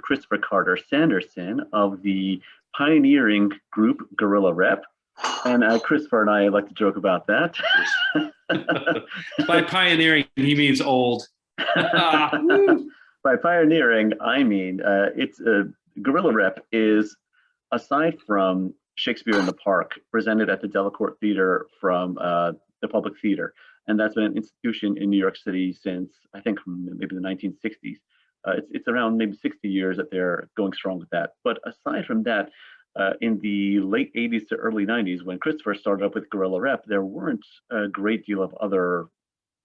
Christopher Carter Sanderson of the pioneering group Guerrilla Rep. And Christopher and I like to joke about that. By pioneering, he means old. By pioneering, I mean it's Guerrilla Rep is, aside from Shakespeare in the Park, presented at the Delacorte Theater from the Public Theater, and that's been an institution in New York City since I think maybe the 1960s. It's around maybe 60 years that they're going strong with that. But aside from that, in the late 80s to early 90s, when Christopher started up with Guerrilla Rep, there weren't a great deal of other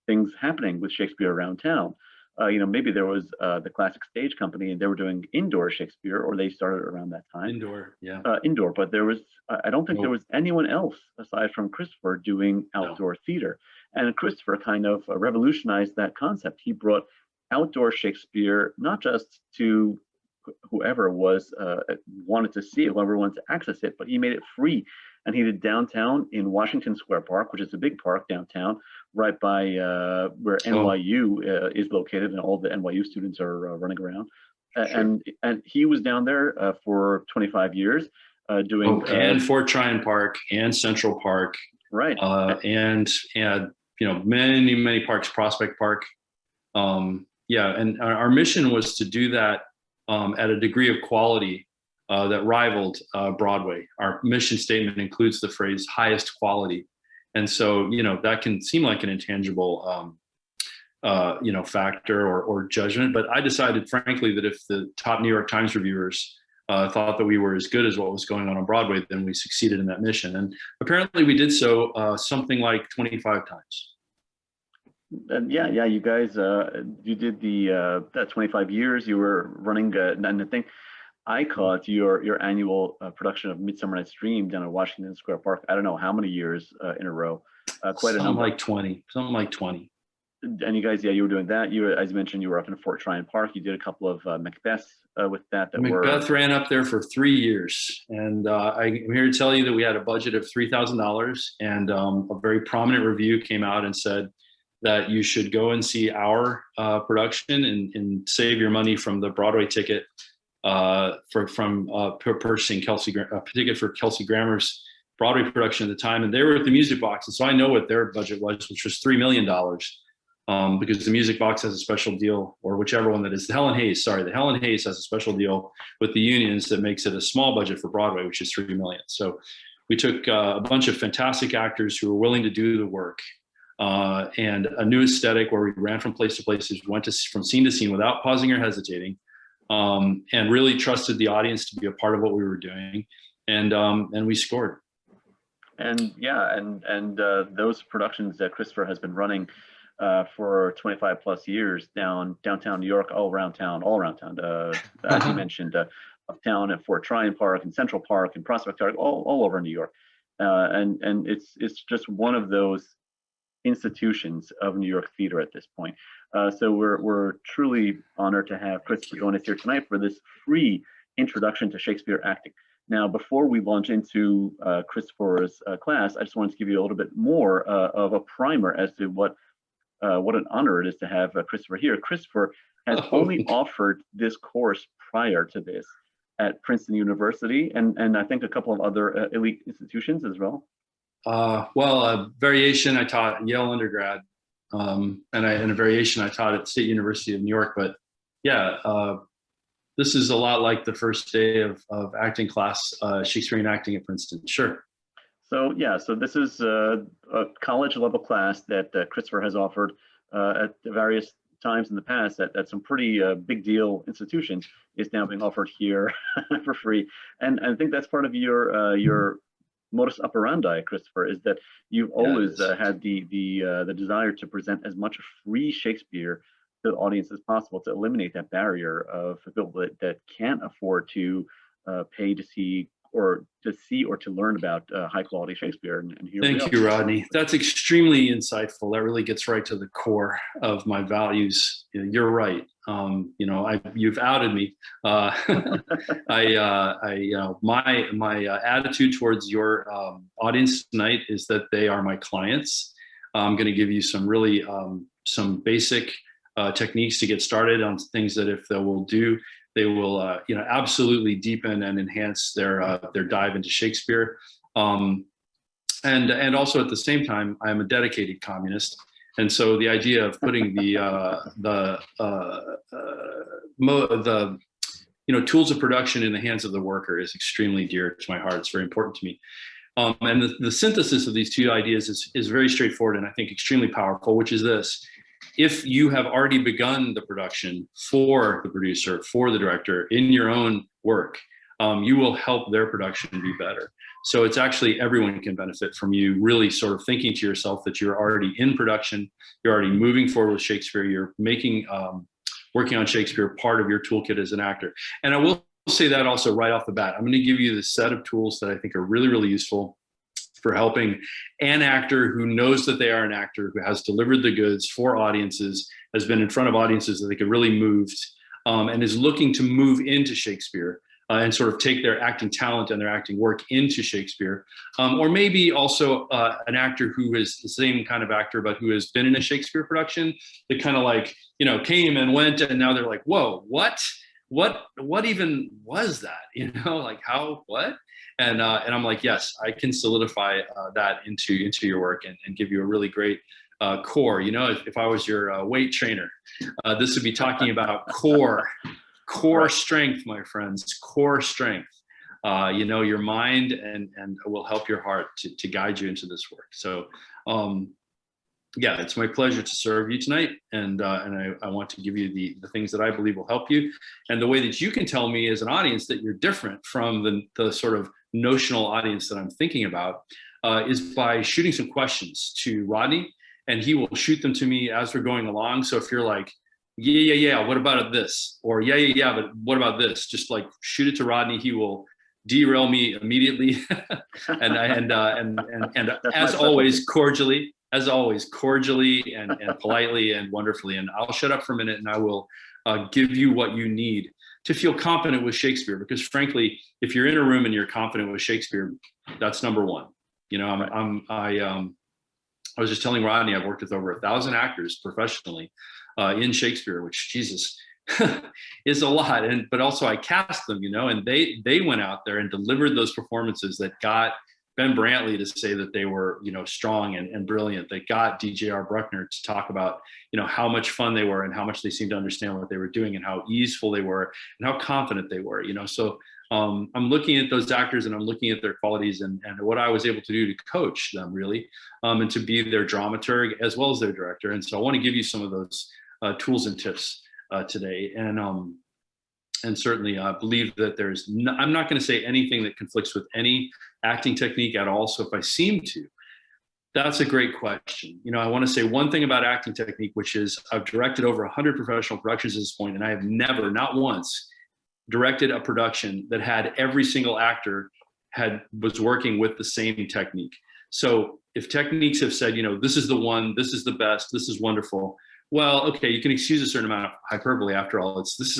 things happening with Shakespeare around town. Maybe there was the Classic Stage Company, and they were doing indoor Shakespeare, or they started around that time. Indoor, yeah. Indoor, but there was, I don't think there was anyone else aside from Christopher doing outdoor theater. And Christopher kind of revolutionized that concept. He brought outdoor Shakespeare, not just to whoever was wanted to see it, whoever wanted to access it, but he made it free. And he did downtown in Washington Square Park, which is a big park downtown, right by where NYU is located, and all the NYU students are running around. Sure. And he was down there for 25 years doing. And Fort Tryon Park and Central Park, right? And many parks, Prospect Park. And our mission was to do that at a degree of quality that rivaled Broadway. Our mission statement includes the phrase highest quality. And so, that can seem like an intangible, factor or judgment. But I decided, frankly, that if the top New York Times reviewers thought that we were as good as what was going on Broadway, then we succeeded in that mission. And apparently we did so something like 25 times. Yeah, you guys, you did that 25 years you were running, and the thing, I caught your annual production of Midsummer Night's Dream down at Washington Square Park. I don't know how many years in a row, quite a number. Something like 20. And you guys, you were doing that. As you mentioned, you were up in Fort Tryon Park. You did a couple of Macbeths with that. Macbeth ran up there for 3 years. And I'm here to tell you that we had a budget of $3,000, and a very prominent review came out and said that you should go and see our production and save your money from the Broadway ticket from purchasing a ticket for Kelsey Grammer's Broadway production at the time. And they were at the Music Box. And so I know what their budget was, which was $3 million, because the Music Box has a special deal, or whichever one that is. The Helen Hayes has a special deal with the unions that makes it a small budget for Broadway, which is $3 million. So we took a bunch of fantastic actors who were willing to do the work. And a new aesthetic where we ran from place to place, went from scene to scene without pausing or hesitating, and really trusted the audience to be a part of what we were doing, and we scored. And those productions that Christopher has been running for 25 plus years downtown New York, all around town, as you mentioned, uptown at Fort Tryon Park and Central Park and Prospect Park, all over New York, and it's just one of those institutions of New York theater at this point. So we're truly honored to have Christopher join us here tonight for this free introduction to Shakespeare acting. Now, before we launch into Christopher's class, I just wanted to give you a little bit more of a primer as to what an honor it is to have Christopher here. Christopher has only offered this course prior to this at Princeton University, and I think a couple of other elite institutions as well. Variation I taught at Yale undergrad, and a variation I taught at State University of New York. But this is a lot like the first day of acting class, Shakespearean acting at Princeton. Sure. So this is a college level class that Christopher has offered at various times in the past at some pretty big deal institutions. Is now being offered here for free, and I think that's part of your modus operandi, Christopher, is that you've always had the desire to present as much free Shakespeare to the audience as possible, to eliminate that barrier of people that can't afford to pay to see or to learn about high quality Shakespeare. And here Thank you, Rodney. That's extremely insightful. That really gets right to the core of my values. You're right. You've outed me. My attitude towards your audience tonight is that they are my clients. I'm going to give you some really some basic techniques to get started on things that if they will do, they will absolutely deepen and enhance their dive into Shakespeare. And also at the same time, I'm a dedicated communist. And so the idea of putting the tools of production in the hands of the worker is extremely dear to my heart. It's very important to me. And the synthesis of these two ideas is very straightforward and I think extremely powerful, which is this. If you have already begun the production for the producer, for the director in your own work, you will help their production be better. So it's actually everyone can benefit from you really sort of thinking to yourself that you're already in production, you're already moving forward with Shakespeare, you're making working on Shakespeare part of your toolkit as an actor. And I will say that also right off the bat. I'm going to give you the set of tools that I think are really, really useful for helping an actor who knows that they are an actor, who has delivered the goods for audiences, has been in front of audiences that they could really moved, and is looking to move into Shakespeare and sort of take their acting talent and their acting work into Shakespeare. Or maybe also an actor who is the same kind of actor, but who has been in a Shakespeare production that kind of like, came and went, and now they're like, whoa, what even was that? Like how, what? And I'm like, yes, I can solidify that into your work and give you a really great core. If I was your weight trainer, this would be talking about core right. Strength, my friends, core strength. Your mind and will help your heart to guide you into this work. So, yeah, it's my pleasure to serve you tonight, and I want to give you the things that I believe will help you, and the way that you can tell me as an audience that you're different from the sort of notional audience that I'm thinking about is by shooting some questions to Rodney, and he will shoot them to me as we're going along. So if you're like, yeah, what about this? Or yeah, but what about this? Just like shoot it to Rodney. He will derail me immediately, and as always, cordially and politely and wonderfully. And I'll shut up for a minute and I will give you what you need to feel confident with Shakespeare. Because frankly, if you're in a room and you're confident with Shakespeare, that's number one. I was just telling Rodney, I've worked with over 1,000 actors professionally in Shakespeare, which Jesus is a lot. But also I cast them, and they went out there and delivered those performances that got Ben Brantley to say that they were, strong and brilliant, that got D.J.R. Bruckner to talk about, how much fun they were and how much they seemed to understand what they were doing and how easeful they were and how confident they were, So I'm looking at those actors and I'm looking at their qualities and what I was able to do to coach them really, and to be their dramaturg as well as their director. And so I want to give you some of those tools and tips today. And certainly believe that I'm not going to say anything that conflicts with any acting technique at all. So if I seem to, that's a great question. I want to say one thing about acting technique, which is I've directed over 100 professional productions at this point, and I have never, not once, directed a production that had every single actor was working with the same technique. So if techniques have said, this is the one, this is the best, this is wonderful, well, okay, you can excuse a certain amount of hyperbole. After all, this is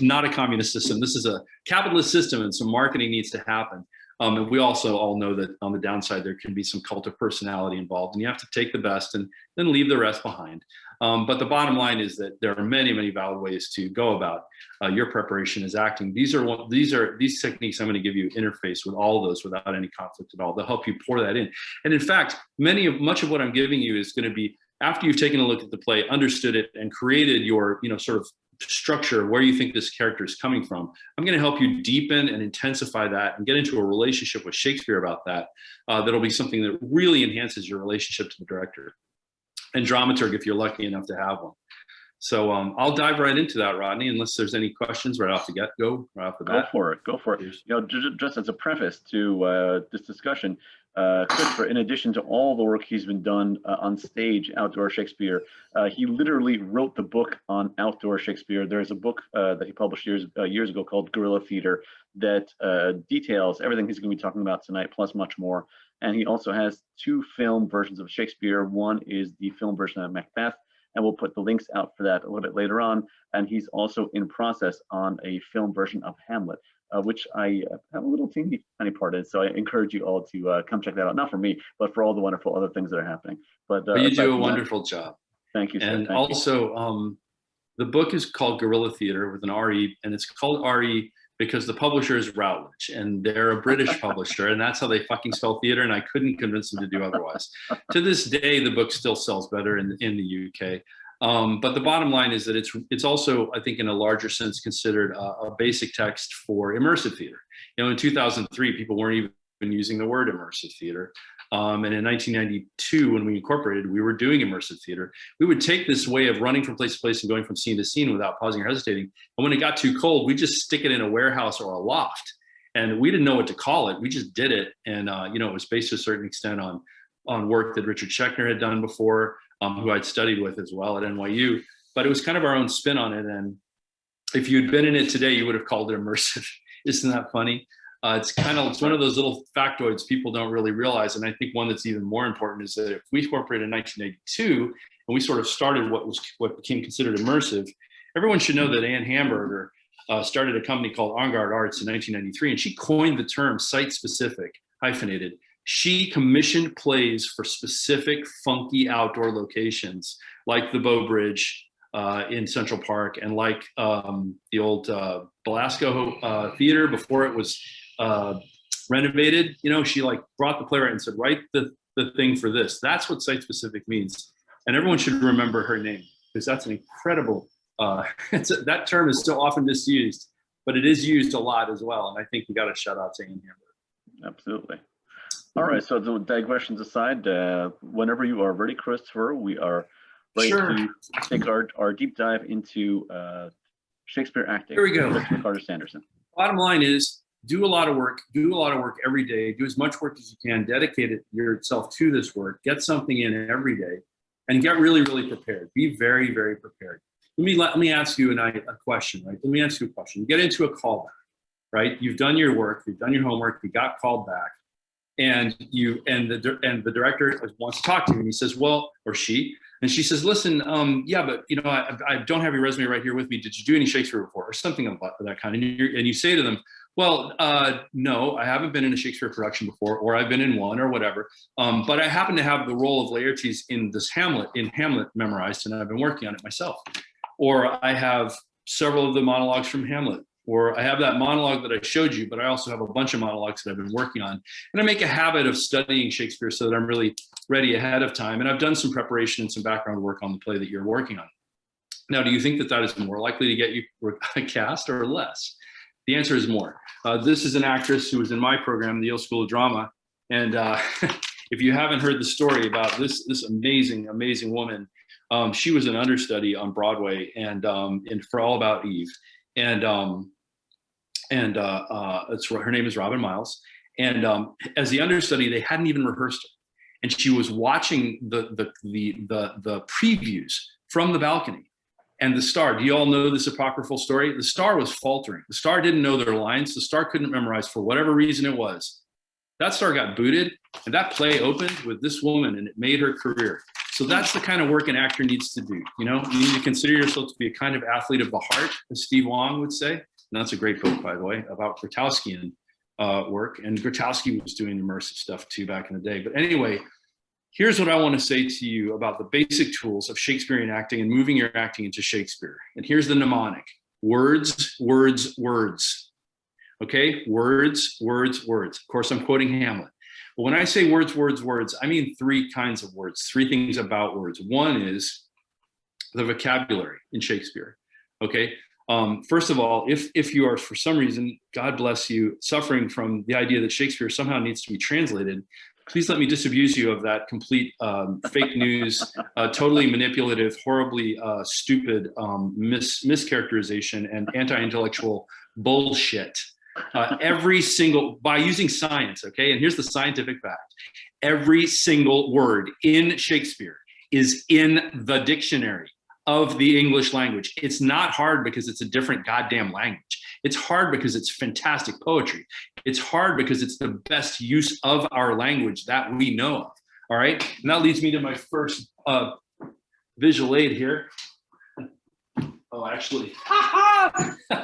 not a communist system. This is a capitalist system, and some marketing needs to happen. And we also all know that on the downside, there can be some cult of personality involved, and you have to take the best and then leave the rest behind. But the bottom line is that there are many, many valid ways to go about your preparation as acting. These techniques I'm going to give you interface with all of those without any conflict at all. They'll help you pour that in. And in fact, much of what I'm giving you is going to be after you've taken a look at the play, understood it, and created your, sort of structure of where you think this character is coming from. I'm going to help you deepen and intensify that and get into a relationship with Shakespeare about that. That'll be something that really enhances your relationship to the director and dramaturg if you're lucky enough to have one. So I'll dive right into that, Rodney, unless there's any questions right off the bat. Go for it. Go for it. Just as a preface to this discussion, Christopher, in addition to all the work he's been done on stage, outdoor Shakespeare, he literally wrote the book on outdoor Shakespeare. There's a book that he published years ago called Guerrilla Theatre that details everything he's going to be talking about tonight, plus much more. And he also has 2 film versions of Shakespeare. One is the film version of Macbeth, and we'll put the links out for that a little bit later on. And he's also in process on a film version of Hamlet, which I have a little tiny part in. So I encourage you all to come check that out. Not for me, but for all the wonderful other things that are happening. But you do a wonderful job. Thank you, sir. And Thank also, The book is called Guerrilla Theatre with an R-E, and it's called R-E because the publisher is Routledge, and they're a British publisher, and that's how they fucking spell theater, and I couldn't convince them to do otherwise. To this day, the book still sells better in the UK. But the bottom line is that it's also, I think, in a larger sense, considered a basic text for immersive theater. You know, in 2003, people weren't even using the word immersive theater. And in 1992, when we incorporated, we were doing immersive theater. We would take this way of running from place to place and going from scene to scene without pausing or hesitating. And when it got too cold, we just stick it in a warehouse or a loft. And we didn't know what to call it. We just did it. And, you know, it was based to a certain extent on work that Richard Schechner had done before, who I'd studied with as well at NYU. But it was kind of our own spin on it. And if you'd been in it today, you would have called it immersive. Isn't that funny? It's one of those little factoids people don't really realize. And I think one that's even more important is that if we incorporated in 1982 and we sort of started what became considered immersive, everyone should know that Anne Hamburger started a company called On Guard Arts in 1993, and she coined the term site-specific, hyphenated. She commissioned plays for specific funky outdoor locations like the Bow Bridge in Central Park, and like the old Belasco Theater before it was renovated. You know, she like brought the playwright and said, write the thing for this. That's what site-specific means. And everyone should remember her name, because that's an incredible, that term is so often misused, but it is used a lot as well. And I think we got to shout out to Anne Hamburger. Absolutely. All right, so the digressions aside, whenever you are ready, Christopher, we are ready to take our deep dive into Shakespeare acting. Here we go. With Carter Sanderson. Bottom line is, do a lot of work every day, do as much work as you can, dedicate yourself to this work, get something in every day, and get really, really prepared. Be very, very prepared. Let me ask you a question, right? Let me ask you a question. You get into a callback, right? You've done your work, you've done your homework, you got called back, and the director wants to talk to you, and he says, well, or she, and she says, listen, yeah, but you know, I don't have your resume right here with me. Did you do any Shakespeare before, or something of that kind? And you say to them, well, no, I haven't been in a Shakespeare production before, or I've been in one, or whatever. But I happen to have the role of Laertes in Hamlet memorized, and I've been working on it myself. Or I have several of the monologues from Hamlet. Or I have that monologue that I showed you, but I also have a bunch of monologues that I've been working on. And I make a habit of studying Shakespeare so that I'm really ready ahead of time. And I've done some preparation and some background work on the play that you're working on. Now, do you think that is more likely to get you cast or less? The answer is more. This is an actress who was in my program, the Yale School of Drama. And if you haven't heard the story about this amazing, amazing woman, she was an understudy on Broadway and for All About Eve. And her name is Robin Miles. And as the understudy, they hadn't even rehearsed her, and she was watching the previews from the balcony. And the star, do you all know this apocryphal story? The star was faltering. The star didn't know their lines. The star couldn't memorize for whatever reason it was. That star got booted, and that play opened with this woman, and it made her career. So that's the kind of work an actor needs to do. You know, you need to consider yourself to be a kind of athlete of the heart, as Steve Wong would say. And that's a great book, by the way, about Grotowskian work. And Grotowski was doing immersive stuff too back in the day. But anyway, here's what I want to say to you about the basic tools of Shakespearean acting and moving your acting into Shakespeare. And here's the mnemonic: words, words, words. Okay, words, words, words. Of course, I'm quoting Hamlet. But when I say words, words, words, I mean three kinds of words, three things about words. One is the vocabulary in Shakespeare. Okay, first of all, if you are, for some reason, God bless you, suffering from the idea that Shakespeare somehow needs to be translated, please let me disabuse you of that complete fake news, totally manipulative, horribly stupid mischaracterization and anti-intellectual bullshit. By using science, okay? And here's the scientific fact. Every single word in Shakespeare is in the dictionary of the English language. It's not hard because it's a different goddamn language. It's hard because it's fantastic poetry. It's hard because it's the best use of our language that we know of, all right? And that leads me to my first visual aid here. Oh, actually,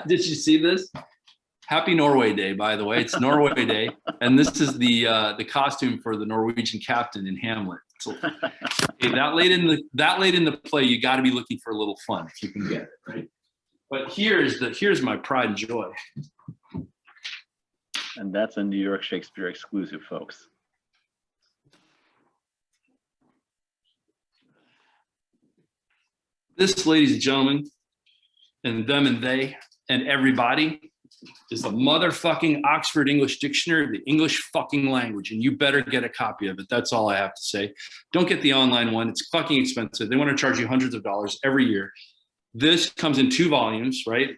did you see this? Happy Norway Day, by the way. It's Norway Day, and this is the costume for the Norwegian captain in Hamlet. So, hey, that late in the play, you got to be looking for a little fun if you can get it, right? But here's my pride and joy. And that's a New York Shakespeare exclusive, folks. This, ladies and gentlemen, and them and they and everybody, is the motherfucking Oxford English Dictionary of the English fucking language, and you better get a copy of it. That's all I have to say. Don't get the online one. It's fucking expensive. They want to charge you hundreds of dollars every year. This comes in 2 volumes, right?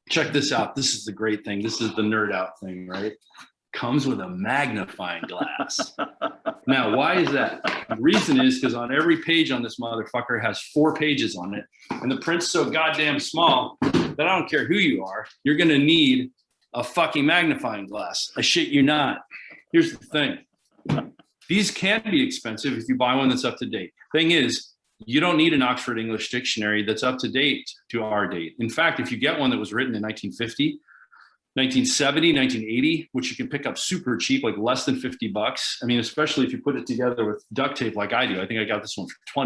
Check this out. This is the great thing. This is the nerd out thing, right? Comes with a magnifying glass. Now, why is that? The reason is because on every page on this motherfucker has 4 pages on it, and the print's so goddamn small that I don't care who you are, you're gonna need a fucking magnifying glass. I shit you not. Here's the thing. These can be expensive if you buy one that's up to date. Thing is, you don't need an Oxford English Dictionary that's up to date to our date. In fact, if you get one that was written in 1950, 1970, 1980, which you can pick up super cheap, like less than $50. I mean, especially if you put it together with duct tape like I do. I think I got this one for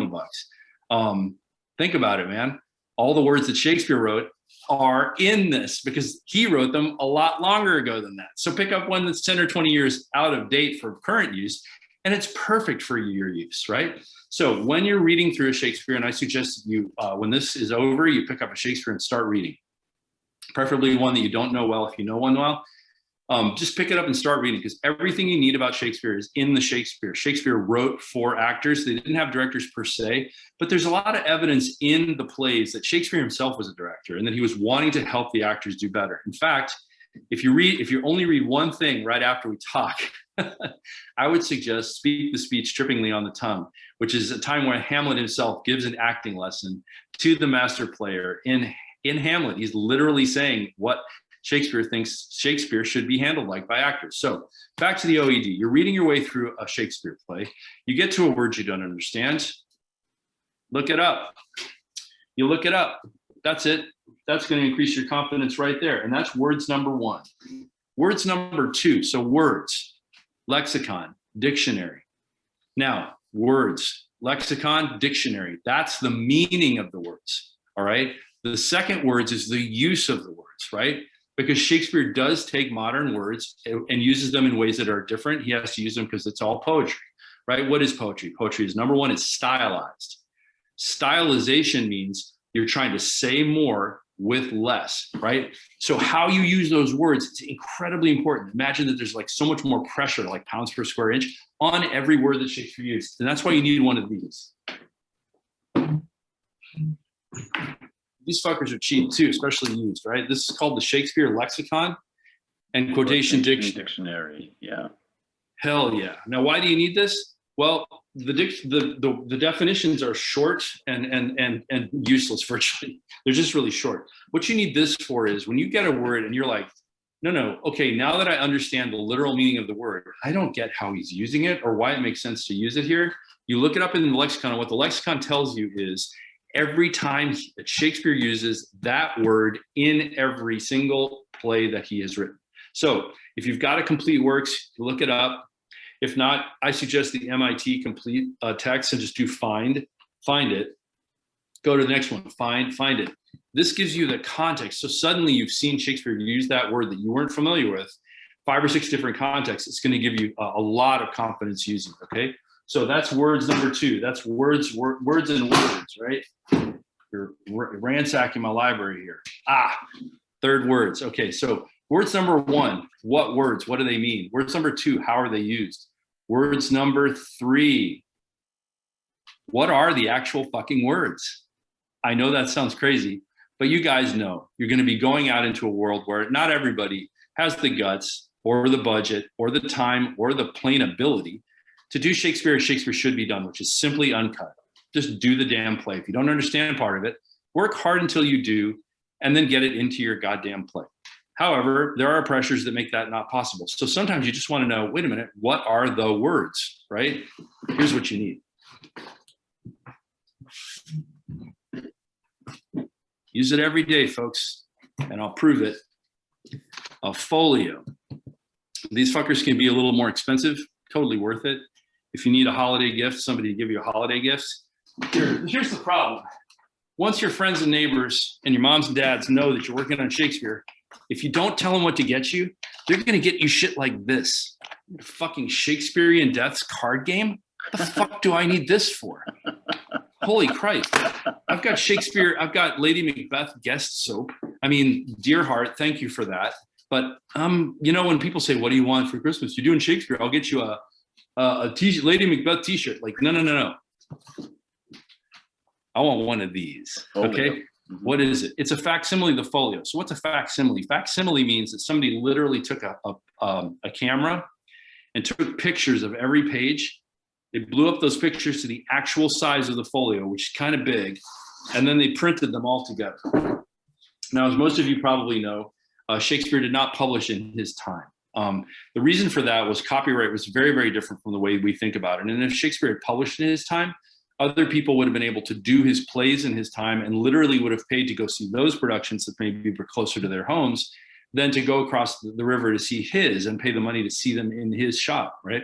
$20. Think about it, man. All the words that Shakespeare wrote are in this because he wrote them a lot longer ago than that. So pick up one that's 10 or 20 years out of date for current use, and it's perfect for your use, right? So when you're reading through a Shakespeare, and I suggest you, when this is over, you pick up a Shakespeare and start reading. Preferably one that you don't know well. If you know one well, just pick it up and start reading, because everything you need about Shakespeare is in the Shakespeare. Shakespeare wrote for actors. They didn't have directors per se, but there's a lot of evidence in the plays that Shakespeare himself was a director and that he was wanting to help the actors do better. In fact, if you only read one thing right after we talk, I would suggest Speak the Speech Trippingly on the Tongue, which is a time where Hamlet himself gives an acting lesson to the master player in Hamlet. He's literally saying what Shakespeare thinks Shakespeare should be handled like by actors. So back to the OED. You're reading your way through a Shakespeare play. You get to a word you don't understand. Look it up. You look it up. That's it. That's going to increase your confidence right there. And that's words number 1. Words number 2. So words, lexicon, dictionary. Now, words, lexicon, dictionary. That's the meaning of the words. All right. The second words is the use of the words, right? Because Shakespeare does take modern words and uses them in ways that are different. He has to use them because it's all poetry, right? What is poetry? Poetry is, number 1, it's stylized. Stylization means you're trying to say more with less, right? So how you use those words, it's incredibly important. Imagine that there's like so much more pressure, like pounds per square inch, on every word that Shakespeare used. And that's why you need one of these. These fuckers are cheap too, especially used, right? This is called the Shakespeare Lexicon and Quotation Dictionary. Yeah. Hell yeah. Now, why do you need this? Well, the definitions are short and useless virtually. They're just really short. What you need this for is when you get a word and you're like, no, okay, now that I understand the literal meaning of the word, I don't get how he's using it or why it makes sense to use it here. You look it up in the lexicon, and what the lexicon tells you is every time that Shakespeare uses that word in every single play that he has written. So if you've got a complete works, look it up. If not, I suggest the MIT complete text and just do find it. Go to the next one, find it. This gives you the context. So suddenly you've seen Shakespeare use that word that you weren't familiar with, 5 or 6 different contexts. It's going to give you a lot of confidence using it, okay? So that's words number 2. That's words and words, right? You're ransacking my library here. Third words. Okay, so words number 1, what words? What do they mean? Words number 2, how are they used? Words number 3, what are the actual fucking words? I know that sounds crazy, but you guys know you're going to be going out into a world where not everybody has the guts or the budget or the time or the plain ability to do Shakespeare as Shakespeare should be done, which is simply uncut. Just do the damn play. If you don't understand part of it, work hard until you do, and then get it into your goddamn play. However, there are pressures that make that not possible. So sometimes you just want to know, wait a minute, what are the words, right? Here's what you need. Use it every day, folks, and I'll prove it. A folio. These fuckers can be a little more expensive, totally worth it. If you need a holiday gift, somebody to give you a holiday gift. Here's the problem. Once your friends and neighbors and your moms and dads know that you're working on Shakespeare, if you don't tell them what to get you, they're going to get you shit like this. Fucking Shakespearean Death's card game? What the fuck do I need this for? Holy Christ. I've got Shakespeare, I've got Lady Macbeth guest soap. I mean, dear heart, thank you for that. But, you know, when people say, what do you want for Christmas? You're doing Shakespeare, I'll get you a t-shirt, Lady Macbeth t-shirt. Like, no. I want one of these, okay? Mm-hmm. What is it? It's a facsimile of the folio. So what's a facsimile? Facsimile means that somebody literally took a camera and took pictures of every page. They blew up those pictures to the actual size of the folio, which is kind of big, and then they printed them all together. Now, as most of you probably know, Shakespeare did not publish in his time. The reason for that was copyright was very, very different from the way we think about it. And if Shakespeare had published in his time, other people would have been able to do his plays in his time and literally would have paid to go see those productions that maybe were closer to their homes than to go across the river to see his and pay the money to see them in his shop, right?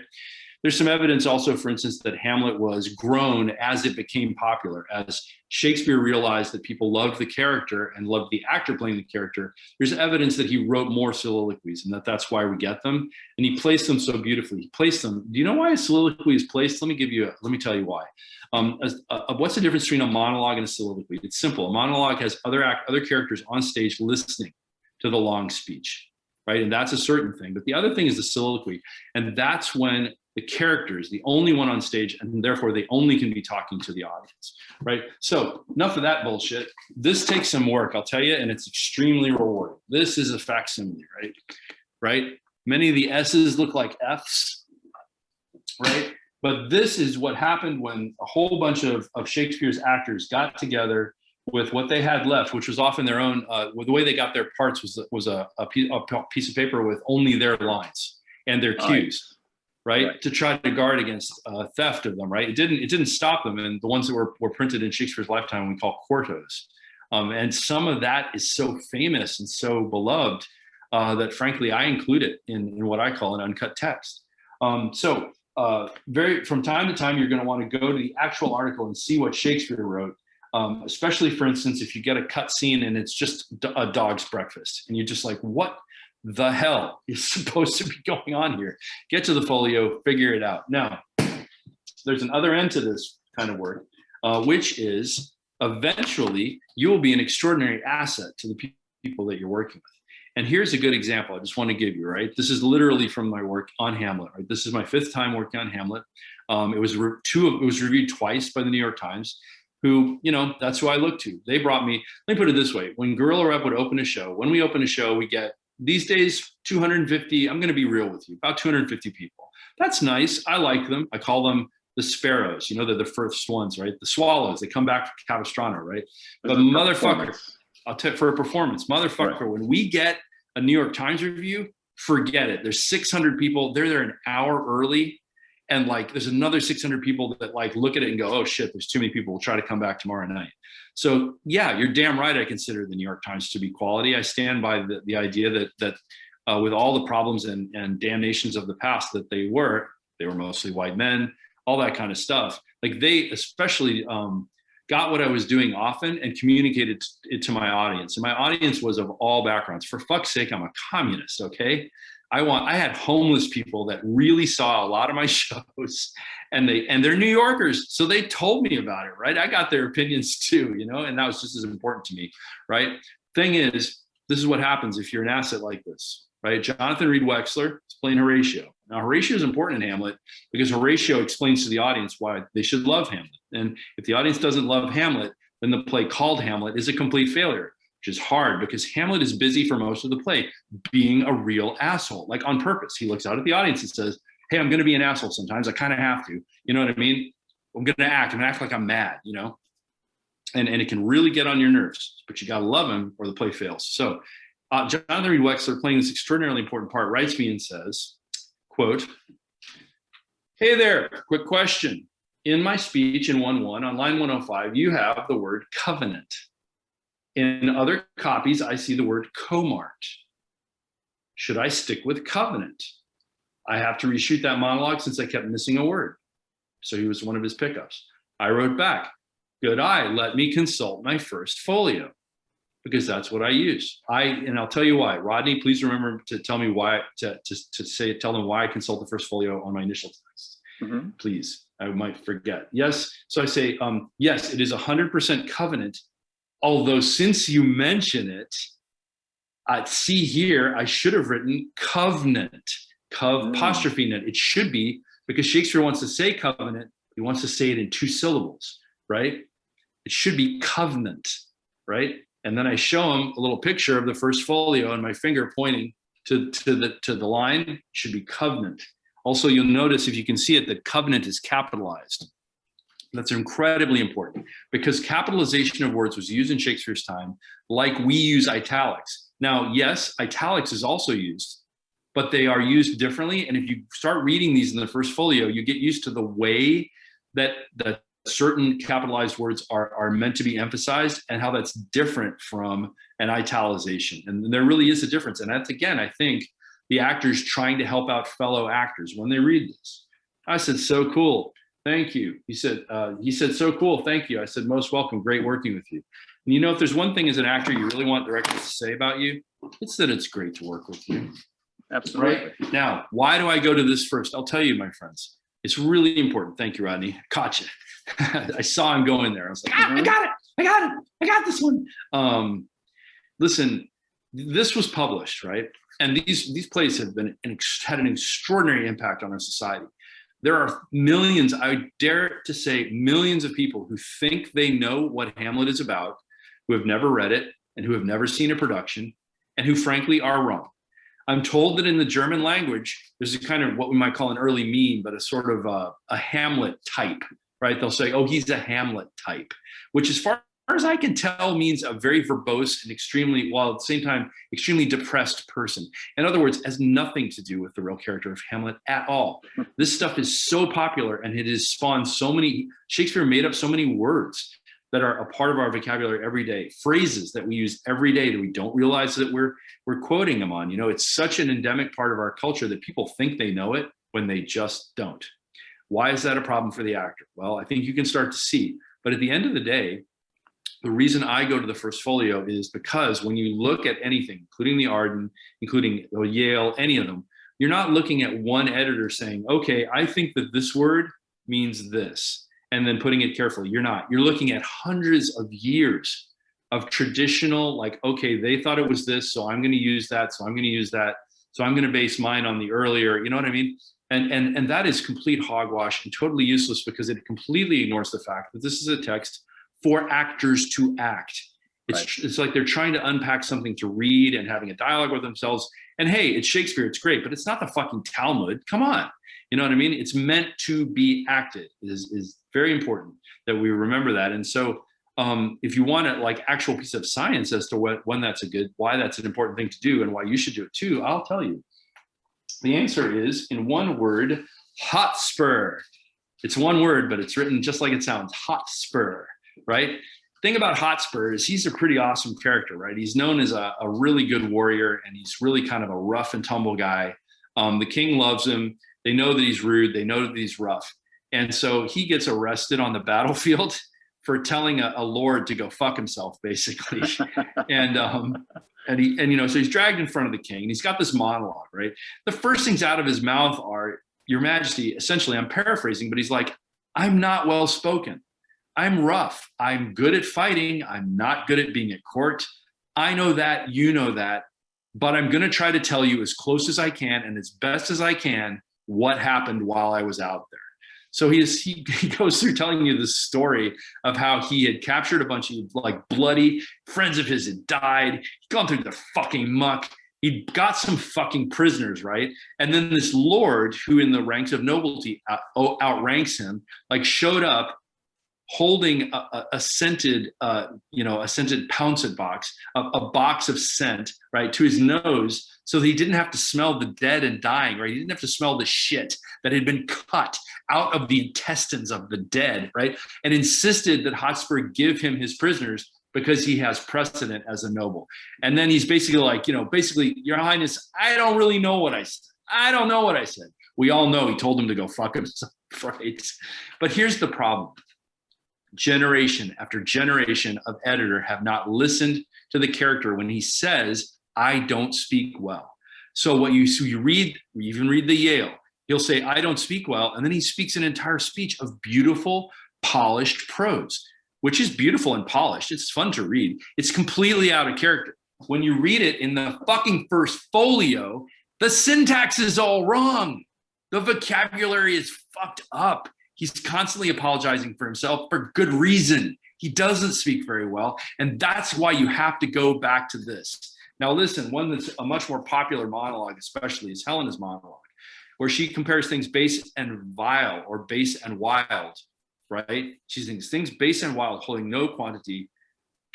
There's some evidence also, for instance, that Hamlet was grown as it became popular, as Shakespeare realized that people loved the character and loved the actor playing the character. There's evidence that he wrote more soliloquies and that's why we get them. And he placed them so beautifully. He placed them. Do you know why a soliloquy is placed? Let me tell you why. What's the difference between a monologue and a soliloquy? It's simple. A monologue has other characters on stage listening to the long speech, right? And that's a certain thing. But the other thing is the soliloquy. And that's when the character is the only one on stage, and therefore they only can be talking to the audience, right? So enough of that bullshit. This takes some work, I'll tell you, and it's extremely rewarding. This is a facsimile, right? Many of the S's look like F's, right? But this is what happened when a whole bunch of Shakespeare's actors got together with what they had left, which was often their own, the way they got their parts was a piece of paper with only their lines and their cues. Right, to try to guard against theft of them, right? It didn't stop them, and the ones that were printed in Shakespeare's lifetime we call quartos, and some of that is so famous and so beloved that frankly I include it in what I call an uncut text. From time to time you're going to want to go to the actual article and see what Shakespeare wrote, especially for instance if you get a cut scene and it's just a dog's breakfast and you're just like, what the hell is supposed to be going on here? Get to the folio, figure it out. Now, there's an other end to this kind of work, which is eventually you will be an extraordinary asset to the people that you're working with. And here's a good example I just want to give you, right? This is literally from my work on Hamlet, right? This is my 5th time working on Hamlet. It was reviewed twice by the New York Times, who, you know, that's who I look to. They brought me, let me put it this way. When Guerrilla Rep would open a show, when we open a show, we get these days, 250, I'm going to be real with you, about 250 people. That's nice. I like them. I call them the sparrows. You know, they're the first ones, right? The swallows, they come back from Capistrano, right? But motherfucker, I'll tell you for a performance, motherfucker, right. When we get a New York Times review, forget it. There's 600 people. They're there an hour early. And like, there's another 600 people that like look at it and go, oh shit, there's too many people. We'll try to come back tomorrow night. So yeah, you're damn right. I consider the New York Times to be quality. I stand by the idea that with all the problems and damnations of the past that they were mostly white men, all that kind of stuff. Like they especially got what I was doing often and communicated it to my audience. And my audience was of all backgrounds. For fuck's sake, I'm a communist, okay? I had homeless people that really saw a lot of my shows and they're New Yorkers. So they told me about it, right? I got their opinions too, you know, and that was just as important to me, right? Thing is, this is what happens if you're an asset like this, right? Jonathan Reed Wexler is playing Horatio. Now, Horatio is important in Hamlet because Horatio explains to the audience why they should love Hamlet. And if the audience doesn't love Hamlet, then the play called Hamlet is a complete failure, which is hard because Hamlet is busy for most of the play being a real asshole, like on purpose. He looks out at the audience and says, hey, I'm going to be an asshole sometimes. I kind of have to, you know what I mean? I'm going to act like I'm mad, you know? And it can really get on your nerves, but you got to love him or the play fails. So Jonathan Reed Wexler, playing this extraordinarily important part, writes me and says, quote, hey there, quick question. In my speech in 1-1 on line 105, you have the word covenant. In other copies, I see the word co-mart. Should I stick with covenant? I have to reshoot that monologue since I kept missing a word. So he was one of his pickups. I wrote back, good eye, let me consult my first folio, because that's what I use. And I'll tell you why. Rodney, please remember to tell me why, tell them why I consult the first folio on my initial tests. Mm-hmm. Please, I might forget. Yes, so I say, yes, it is 100% covenant, although since you mention it, see here, I should have written covenant, apostrophe net. It should be, because Shakespeare wants to say covenant, he wants to say it in 2 syllables, right? It should be covenant, right? And then I show him a little picture of the first folio and my finger pointing to the line. It should be covenant. Also, you'll notice, if you can see it, that covenant is capitalized. That's incredibly important, because capitalization of words was used in Shakespeare's time like we use italics. Now, yes, italics is also used, but they are used differently. And if you start reading these in the first folio, you get used to the way that certain capitalized words are meant to be emphasized, and how that's different from an italicization. And there really is a difference. And that's, again, I think the actors trying to help out fellow actors when they read this. I said, so cool. Thank you. He said, so cool. Thank you. I said, most welcome. Great working with you. And you know, if there's one thing as an actor you really want directors to say about you, it's that it's great to work with you. Absolutely. Right? Now, why do I go to this first? I'll tell you, my friends. It's really important. Thank you, Rodney. Caught you. I saw him going there. I was like, I got it. I got this one. Listen, this was published, right? And these plays have had an extraordinary impact on our society. There are millions, I dare to say millions of people who think they know what Hamlet is about, who have never read it and who have never seen a production, and who frankly are wrong. I'm told that in the German language, there's a kind of what we might call an early meme, but a sort of a Hamlet type, right? They'll say, oh, he's a Hamlet type, which as far as I can tell means a very verbose and extremely, while at the same time, extremely depressed person. In other words, has nothing to do with the real character of Hamlet at all. This stuff is so popular, and it has spawned so many, Shakespeare made up so many words that are a part of our vocabulary every day, phrases that we use every day that we don't realize that we're quoting them on. You know, it's such an endemic part of our culture that people think they know it when they just don't. Why is that a problem for the actor? Well, I think you can start to see. But at the end of the day, the reason I go to the first folio is because when you look at anything, including the Arden, including Yale, any of them, you're not looking at one editor saying, okay, I think that this word means this, and then putting it carefully. You're not. You're looking at hundreds of years of traditional, like, okay, they thought it was this, so I'm going to use that, so I'm going to use that, so I'm going to base mine on the earlier, you know what I mean? And that is complete hogwash and totally useless, because it completely ignores the fact that this is a text for actors to act. It's like they're trying to unpack something to read and having a dialogue with themselves. And hey, it's Shakespeare, it's great, but it's not the fucking Talmud. Come on. You know what I mean? It's meant to be acted. It is very important that we remember that. And so if you want a like actual piece of science as to why that's an important thing to do and why you should do it too, I'll tell you. The answer is, in one word, Hotspur. It's one word, but it's written just like it sounds, Hotspur. Right? Thing about Hotspur is he's a pretty awesome character, right? He's known as a really good warrior, and he's really kind of a rough and tumble guy. The king loves him. They know that he's rude. They know that he's rough. And so he gets arrested on the battlefield for telling a lord to go fuck himself, basically. And you know, so he's dragged in front of the king, and he's got this monologue, right? The first things out of his mouth are, Your Majesty, essentially, I'm paraphrasing, but he's like, I'm not well spoken. I'm rough. I'm good at fighting. I'm not good at being at court. I know that, you know that, but I'm going to try to tell you as close as I can and as best as I can what happened while I was out there. So he goes through telling you this story of how he had captured a bunch of like bloody friends of his had died. He'd gone through the fucking muck. He got some fucking prisoners, right? And then this lord, who in the ranks of nobility outranks him, like showed up holding a scented, a scented pouncet box, a box of scent, right, to his nose, so that he didn't have to smell the dead and dying, right? He didn't have to smell the shit that had been cut out of the intestines of the dead, right? And insisted that Hotspur give him his prisoners because he has precedent as a noble. And then he's basically like, basically, Your Highness, I don't really know what I said. I don't know what I said. We all know he told him to go fuck himself, right? But here's the problem. Generation after generation of editor have not listened to the character when he says, I don't speak well. So what you read, you even read the Yale, he'll say, I don't speak well. And then he speaks an entire speech of beautiful, polished prose, which is beautiful and polished. It's fun to read. It's completely out of character. When you read it in the fucking first folio, the syntax is all wrong. The vocabulary is fucked up. He's constantly apologizing for himself for good reason. He doesn't speak very well. And that's why you have to go back to this. Now, listen, one that's a much more popular monologue, especially, is Helena's monologue, where she compares things base and vile, or base and wild, right? She thinks things base and wild, holding no quantity,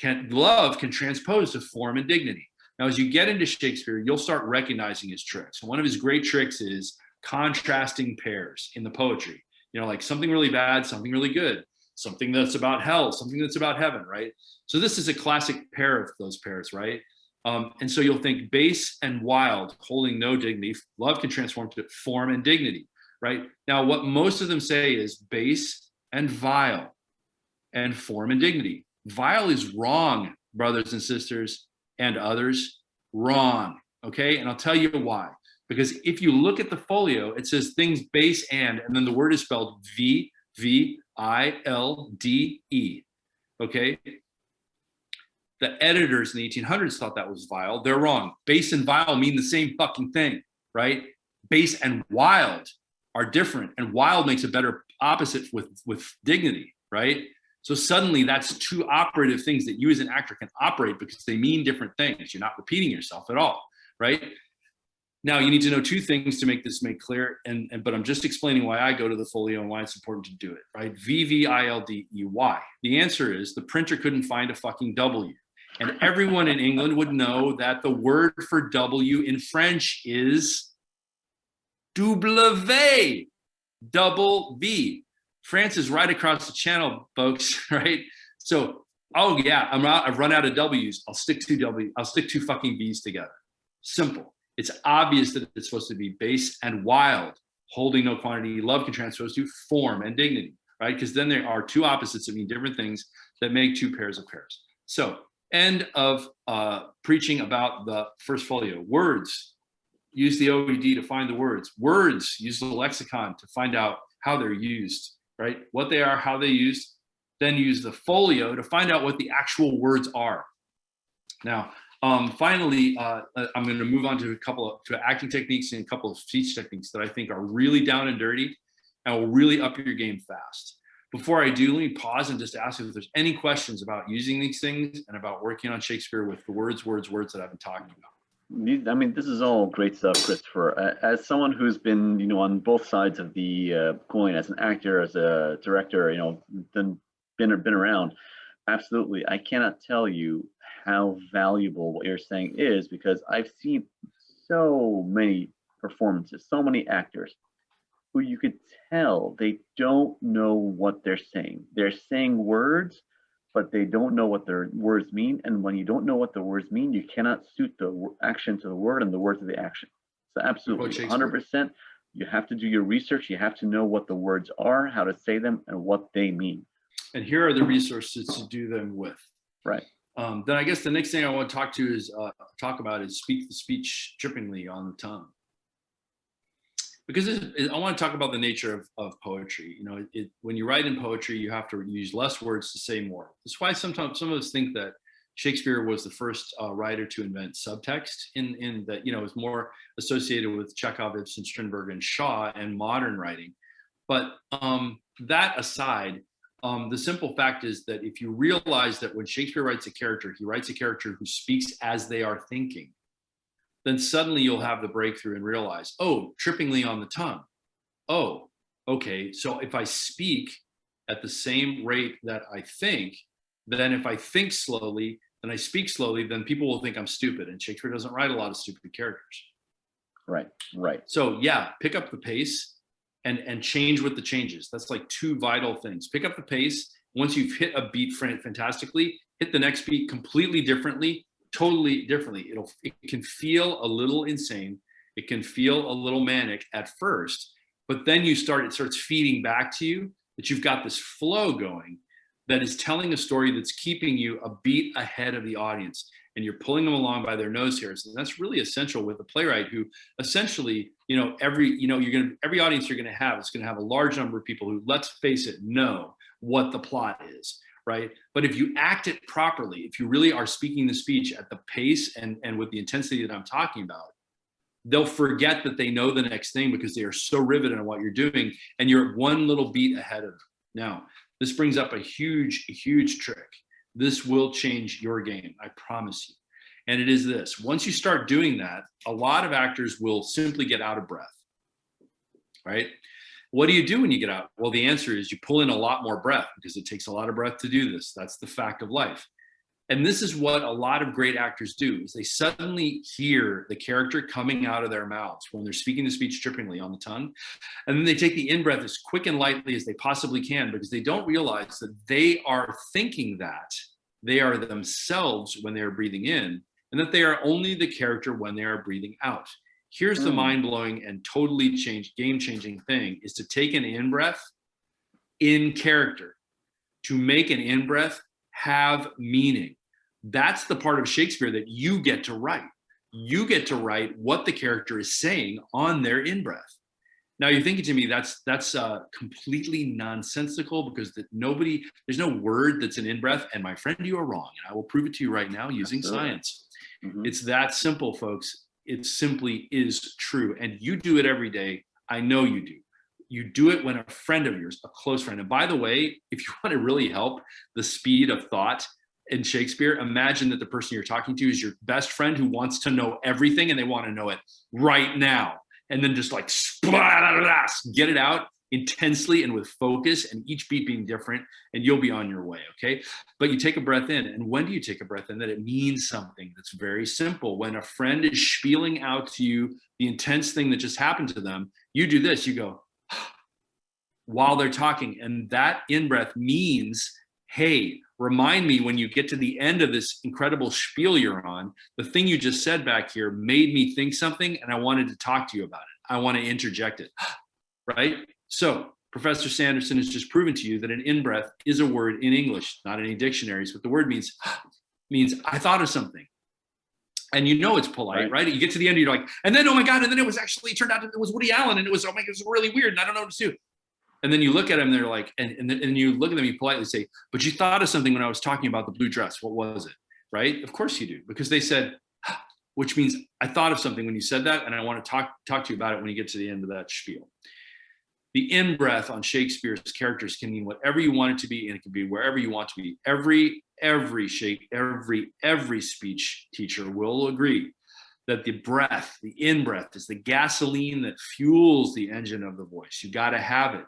love can transpose to form and dignity. Now, as you get into Shakespeare, you'll start recognizing his tricks. And one of his great tricks is contrasting pairs in the poetry. Like something really bad, something really good, something that's about hell, something that's about heaven, right? So this is a classic pair of those pairs, right? And so you'll think base and wild, holding no dignity, love can transform to form and dignity, right? Now, what most of them say is base and vile and form and dignity. Vile is wrong, brothers and sisters and others, wrong, okay? And I'll tell you why. Because if you look at the folio, it says things base and then the word is spelled V-V-I-L-D-E, okay? The editors in the 1800s thought that was vile. They're wrong. Base and vile mean the same fucking thing, right? Base and wild are different, and wild makes a better opposite with dignity, right? So suddenly that's two operative things that you as an actor can operate because they mean different things. You're not repeating yourself at all, right? Now, you need to know two things to make this make clear, but I'm just explaining why I go to the folio and why it's important to do it, right? V-V-I-L-D-E-Y. The answer is the printer couldn't find a fucking W. And everyone in England would know that the word for W in French is W, double V. France is right across the channel, folks, right? So, oh yeah, I've run out of W's. I'll stick two fucking V's together. Simple. It's obvious that it's supposed to be base and wild, holding no quantity. Love can transpose to form and dignity, right? Because then there are two opposites that mean different things that make two pairs of pairs. So, end of preaching about the first folio. Words, use the OED to find the words. Words, use the lexicon to find out how they're used, right? What they are, how they're used. Then use the folio to find out what the actual words are. Now, finally, I'm going to move on to acting techniques and a couple of speech techniques that I think are really down and dirty and will really up your game fast. Before I do, let me pause and just ask if there's any questions about using these things and about working on Shakespeare with the words that I've been talking about. I mean, this is all great stuff, Christopher. As someone who's been, on both sides of the coin, as an actor, as a director, been around, absolutely, I cannot tell you how valuable what you're saying is, because I've seen so many performances, so many actors who you could tell they don't know what they're saying. They're saying words, but they don't know what their words mean. And when you don't know what the words mean, you cannot suit the action to the word and the word to the action. So absolutely, 100%, you have to do your research. You have to know what the words are, how to say them, and what they mean. And here are the resources to do them with. Right. Then I guess the next thing I want to talk about is speak the speech trippingly on the tongue. Because I want to talk about the nature of poetry. When you write in poetry, you have to use less words to say more. That's why sometimes some of us think that Shakespeare was the first writer to invent subtext, in that is more associated with Chekhov, Ibsen, Strindberg, and Shaw and modern writing. But that aside, the simple fact is that if you realize that when Shakespeare writes a character, he writes a character who speaks as they are thinking, then suddenly you'll have the breakthrough and realize, oh, trippingly on the tongue. Oh, okay, so if I speak at the same rate that I think, then if I think slowly, then I speak slowly, then people will think I'm stupid. And Shakespeare doesn't write a lot of stupid characters. Right. So yeah, pick up the pace and change with the changes. That's like two vital things. Pick up the pace. Once you've hit a beat fantastically, hit the next beat completely differently, totally differently. It can feel a little insane. It can feel a little manic at first, but then it starts feeding back to you that you've got this flow going that is telling a story that's keeping you a beat ahead of the audience, and you're pulling them along by their nose hairs. And that's really essential with a playwright who essentially, every audience you're going to have is going to have a large number of people who, let's face it, know what the plot is, right? But if you act it properly, if you really are speaking the speech at the pace and with the intensity that I'm talking about, they'll forget that they know the next thing because they are so riveted on what you're doing, and you're one little beat ahead of them. Now, this brings up a huge trick. This will change your game, I promise you. And it is this: once you start doing that, a lot of actors will simply get out of breath, right? What do you do when you get out? Well, the answer is you pull in a lot more breath, because it takes a lot of breath to do this. That's the fact of life. And this is what a lot of great actors do, is they suddenly hear the character coming out of their mouths when they're speaking the speech trippingly on the tongue. And then they take the in-breath as quick and lightly as they possibly can, because they don't realize that they are thinking that they are themselves when they are breathing in, and that they are only the character when they are breathing out. Here's the mind-blowing and totally game-changing thing, is to take an in-breath in character, to make an in-breath have meaning. That's the part of Shakespeare that you get to write. You get to write what the character is saying on their in-breath. Now you're thinking to me, that's completely nonsensical, because there's no word that's an in-breath. And my friend, you are wrong. And I will prove it to you right now using science. Mm-hmm. It's that simple, folks. It simply is true. And you do it every day. I know you do. You do it when a friend of yours, a close friend. And by the way, if you want to really help the speed of thought in Shakespeare, imagine that the person you're talking to is your best friend who wants to know everything, and they want to know it right now. And then just like get it out intensely and with focus, and each beat being different, and you'll be on your way, okay? But you take a breath in. And when do you take a breath in? That it means something that's very simple. When a friend is spieling out to you the intense thing that just happened to them, you do this, you go, while they're talking. And that in-breath means, hey, remind me when you get to the end of this incredible spiel you're on, the thing you just said back here made me think something, and I wanted to talk to you about it. I want to interject it, right? So Professor Sanderson has just proven to you that an in-breath is a word in English, not any dictionaries, but the word means I thought of something. And you know it's polite, right? You get to the end, you're like, and then, oh my God, and then it turned out it was Woody Allen, and it was, oh my God, it was really weird, and I don't know what to do. And then you look at them, they're like, and you look at them, you politely say, but you thought of something when I was talking about the blue dress. What was it? Right? Of course you do, because they said, which means I thought of something when you said that, and I want to talk to you about it when you get to the end of that spiel. The in-breath on Shakespeare's characters can mean whatever you want it to be, and it can be wherever you want to be. Every speech teacher will agree that the breath, the in-breath, is the gasoline that fuels the engine of the voice. You got to have it.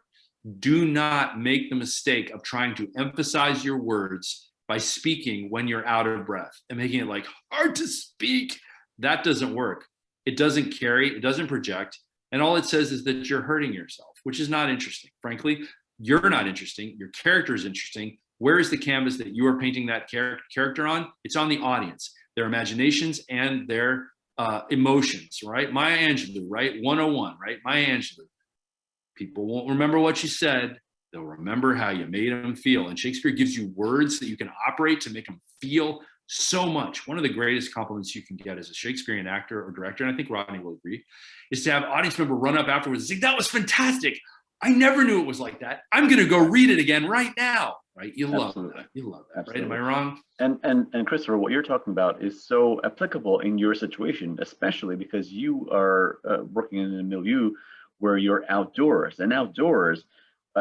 Do not make the mistake of trying to emphasize your words by speaking when you're out of breath and making it like hard to speak. That doesn't work. It doesn't carry, it doesn't project. And all it says is that you're hurting yourself, which is not interesting. Frankly, you're not interesting. Your character is interesting. Where is the canvas that you are painting that character on? It's on the audience, their imaginations and their emotions, right? Maya Angelou, right? 101, right? Maya Angelou. People won't remember what you said. They'll remember how you made them feel. And Shakespeare gives you words that you can operate to make them feel so much. One of the greatest compliments you can get as a Shakespearean actor or director, and I think Rodney will agree, is to have an audience member run up afterwards and say, that was fantastic. I never knew it was like that. I'm going to go read it again right now. Right? You love that. You love that. Absolutely. Right? Am I wrong? And Christopher, what you're talking about is so applicable in your situation, especially because you are working in a milieu where you're outdoors. And outdoors,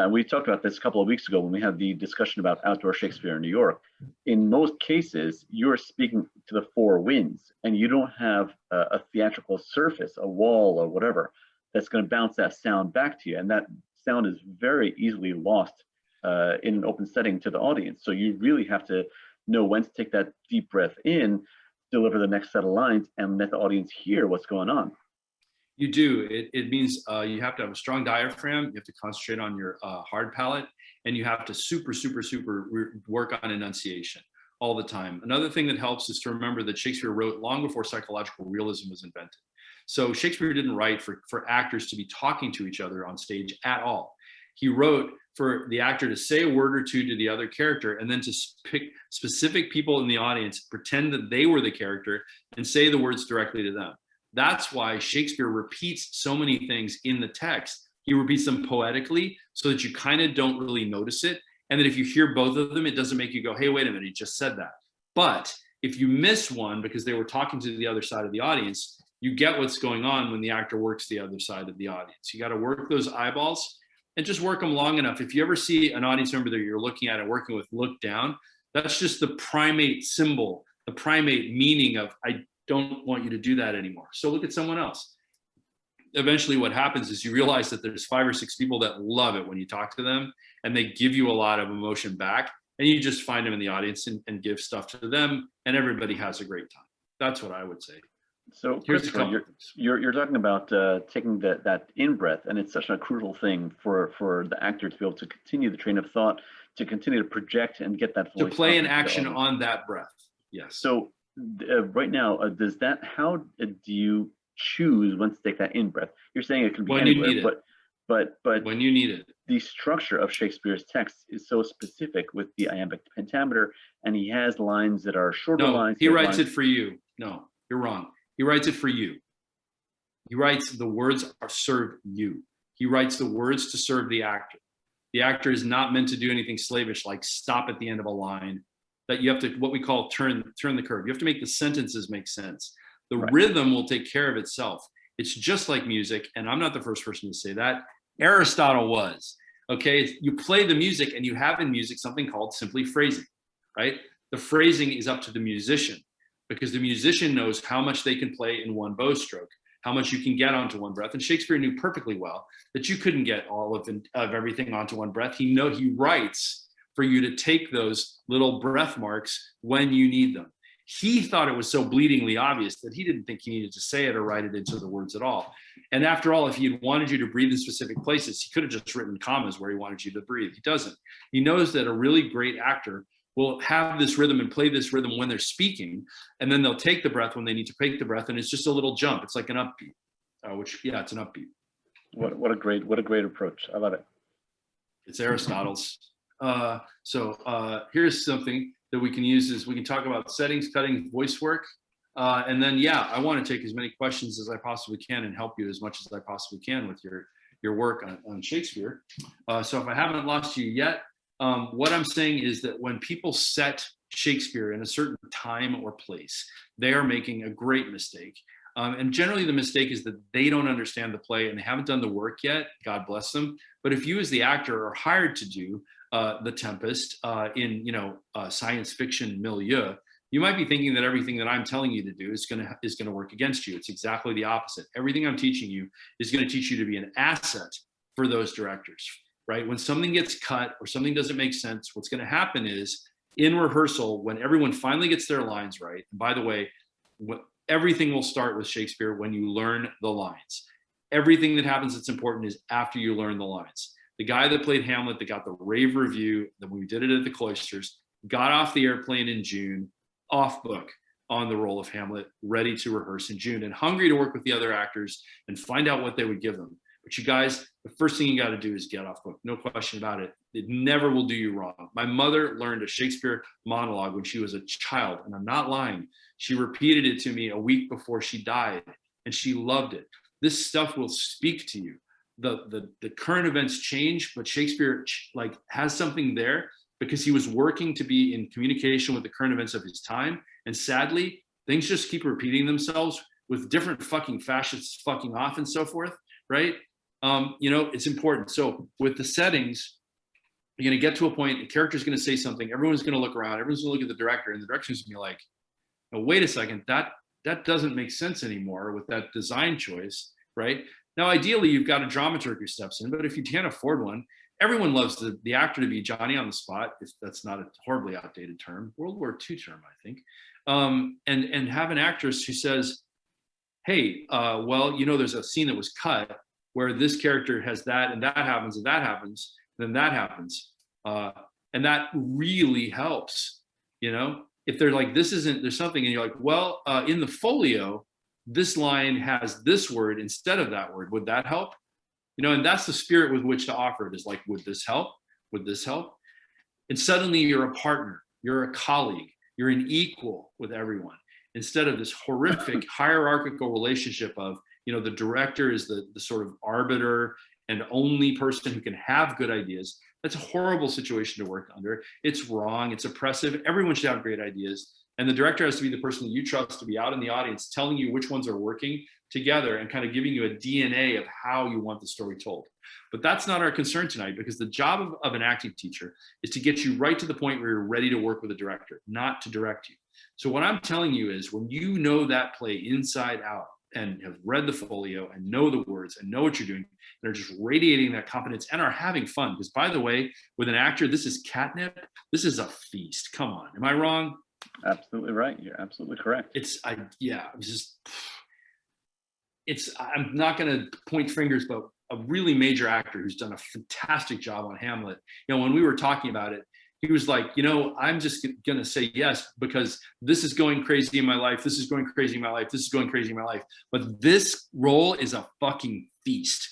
we talked about this a couple of weeks ago when we had the discussion about outdoor Shakespeare in New York. In most cases, you're speaking to the four winds, and you don't have a theatrical surface, a wall or whatever, that's going to bounce that sound back to you. And that sound is very easily lost in an open setting to the audience. So you really have to know when to take that deep breath in, deliver the next set of lines, and let the audience hear what's going on. You do. It means you have to have a strong diaphragm. You have to concentrate on your hard palate, and you have to super work on enunciation. all the time. Another thing that helps is to remember that Shakespeare wrote long before psychological realism was invented. So Shakespeare didn't write for actors to be talking to each other on stage at all. He wrote for the actor to say a word or two to the other character, and then to pick specific people in the audience, pretend that they were the character, and say the words directly to them. That's why Shakespeare repeats so many things in the text. He repeats them poetically so that you kind of don't really notice it. And that if you hear both of them, it doesn't make you go, hey, wait a minute, he just said that. But if you miss one because they were talking to the other side of the audience, you get what's going on when the actor works the other side of the audience. You got to work those eyeballs and just work them long enough. If you ever see an audience member that you're looking at and working with look down, that's just the primate symbol, the primate meaning of, I don't want you to do that anymore. So look at someone else. Eventually what happens is you realize that there's 5 or 6 people that love it when you talk to them, and they give you a lot of emotion back, and you just find them in the audience and give stuff to them, and everybody has a great time. That's what I would say. So you're talking about taking that in-breath, and it's such a crucial thing for the actor to be able to continue the train of thought, to continue to project and get that voice. To play an action on that breath, yes. So right now, how do you choose when to take that in-breath? You're saying it can be when anywhere, you need it. But when you need it. The structure of Shakespeare's text is so specific with the iambic pentameter, and he has lines that are shorter lines. He writes it for you. No, you're wrong. He writes it for you. He writes the words are serve you. He writes the words to serve the actor. The actor is not meant to do anything slavish like stop at the end of a line. That you have to, what we call turn the curve. You have to make the sentences make sense. The rhythm will take care of itself. It's just like music, and I'm not the first person to say that. Aristotle was. Okay, you play the music, and you have in music something called simply phrasing, right? The phrasing is up to the musician, because the musician knows how much they can play in one bow stroke, how much you can get onto one breath. And Shakespeare knew perfectly well that you couldn't get all of everything onto one breath. He writes for you to take those little breath marks when you need them. He thought it was so bleedingly obvious that he didn't think he needed to say it or write it into the words at all. And after all, if he had wanted you to breathe in specific places, he could have just written commas where he wanted you to breathe. He doesn't. He knows that a really great actor will have this rhythm and play this rhythm when they're speaking, and then they'll take the breath when they need to take the breath, and it's just a little jump. It's like an upbeat, it's an upbeat. What a great approach. I love it. It's Aristotle's. So here's something that we can use is we can talk about settings, cutting, voice work. And then, I want to take as many questions as I possibly can and help you as much as I possibly can with your work on Shakespeare. So if I haven't lost you yet, what I'm saying is that when people set Shakespeare in a certain time or place, they are making a great mistake. And generally the mistake is that they don't understand the play and they haven't done the work yet. God bless them. But if you as the actor are hired to do The Tempest in science fiction milieu, you might be thinking that everything that I'm telling you to do is going to work against you. It's exactly the opposite. Everything I'm teaching you is going to teach you to be an asset for those directors, right? When something gets cut or something doesn't make sense, what's going to happen is in rehearsal, when everyone finally gets their lines right, and by the way, everything will start with Shakespeare when you learn the lines. Everything that happens that's important is after you learn the lines. The guy that played Hamlet, that got the rave review, that when we did it at the Cloisters, got off the airplane in June, off book on the role of Hamlet, ready to rehearse in June and hungry to work with the other actors and find out what they would give them. But you guys, the first thing you got to do is get off book. No question about it. It never will do you wrong. My mother learned a Shakespeare monologue when she was a child, and I'm not lying. She repeated it to me a week before she died, and she loved it. This stuff will speak to you. The current events change, but Shakespeare has something there because he was working to be in communication with the current events of his time. And sadly, things just keep repeating themselves with different fucking fascists fucking off and so forth, right? It's important. So with the settings, you're going to get to a point, the character's going to say something, everyone's going to look around, everyone's going to look at the director, and the director's going to be like, no, wait a second, that doesn't make sense anymore with that design choice, right? Now, ideally, you've got a dramaturg who steps in, but if you can't afford one, everyone loves the actor to be Johnny on the spot, if that's not a horribly outdated term, World War II term, I think, and have an actress who says, hey, there's a scene that was cut where this character has that, and that happens, and that happens, then that happens. And that really helps, if they're like, this isn't, there's something, and you're like, well, in the folio, this line has this word instead of that word. Would that help? You know, and that's the spirit with which to offer it, is like, would this help? Would this help? And suddenly you're a partner, you're a colleague, you're an equal with everyone, instead of this horrific hierarchical relationship of, you know, the director is the sort of arbiter and only person who can have good ideas. That's a horrible situation to work under. It's wrong, it's oppressive. Everyone should have great ideas. And the director has to be the person that you trust to be out in the audience telling you which ones are working together and kind of giving you a DNA of how you want the story told. But that's not our concern tonight, because the job of an acting teacher is to get you right to the point where you're ready to work with a director, not to direct you. So what I'm telling you is, when you know that play inside out and have read the folio and know the words and know what you're doing and are just radiating that confidence and are having fun, because by the way, with an actor, this is catnip. This is a feast. Come on. Am I wrong? Absolutely right. You're absolutely correct. I'm not going to point fingers, but a really major actor who's done a fantastic job on Hamlet. You know, when we were talking about it, he was like, you know, I'm just going to say yes because this is going crazy in my life. This is going crazy in my life. This is going crazy in my life. But this role is a fucking feast.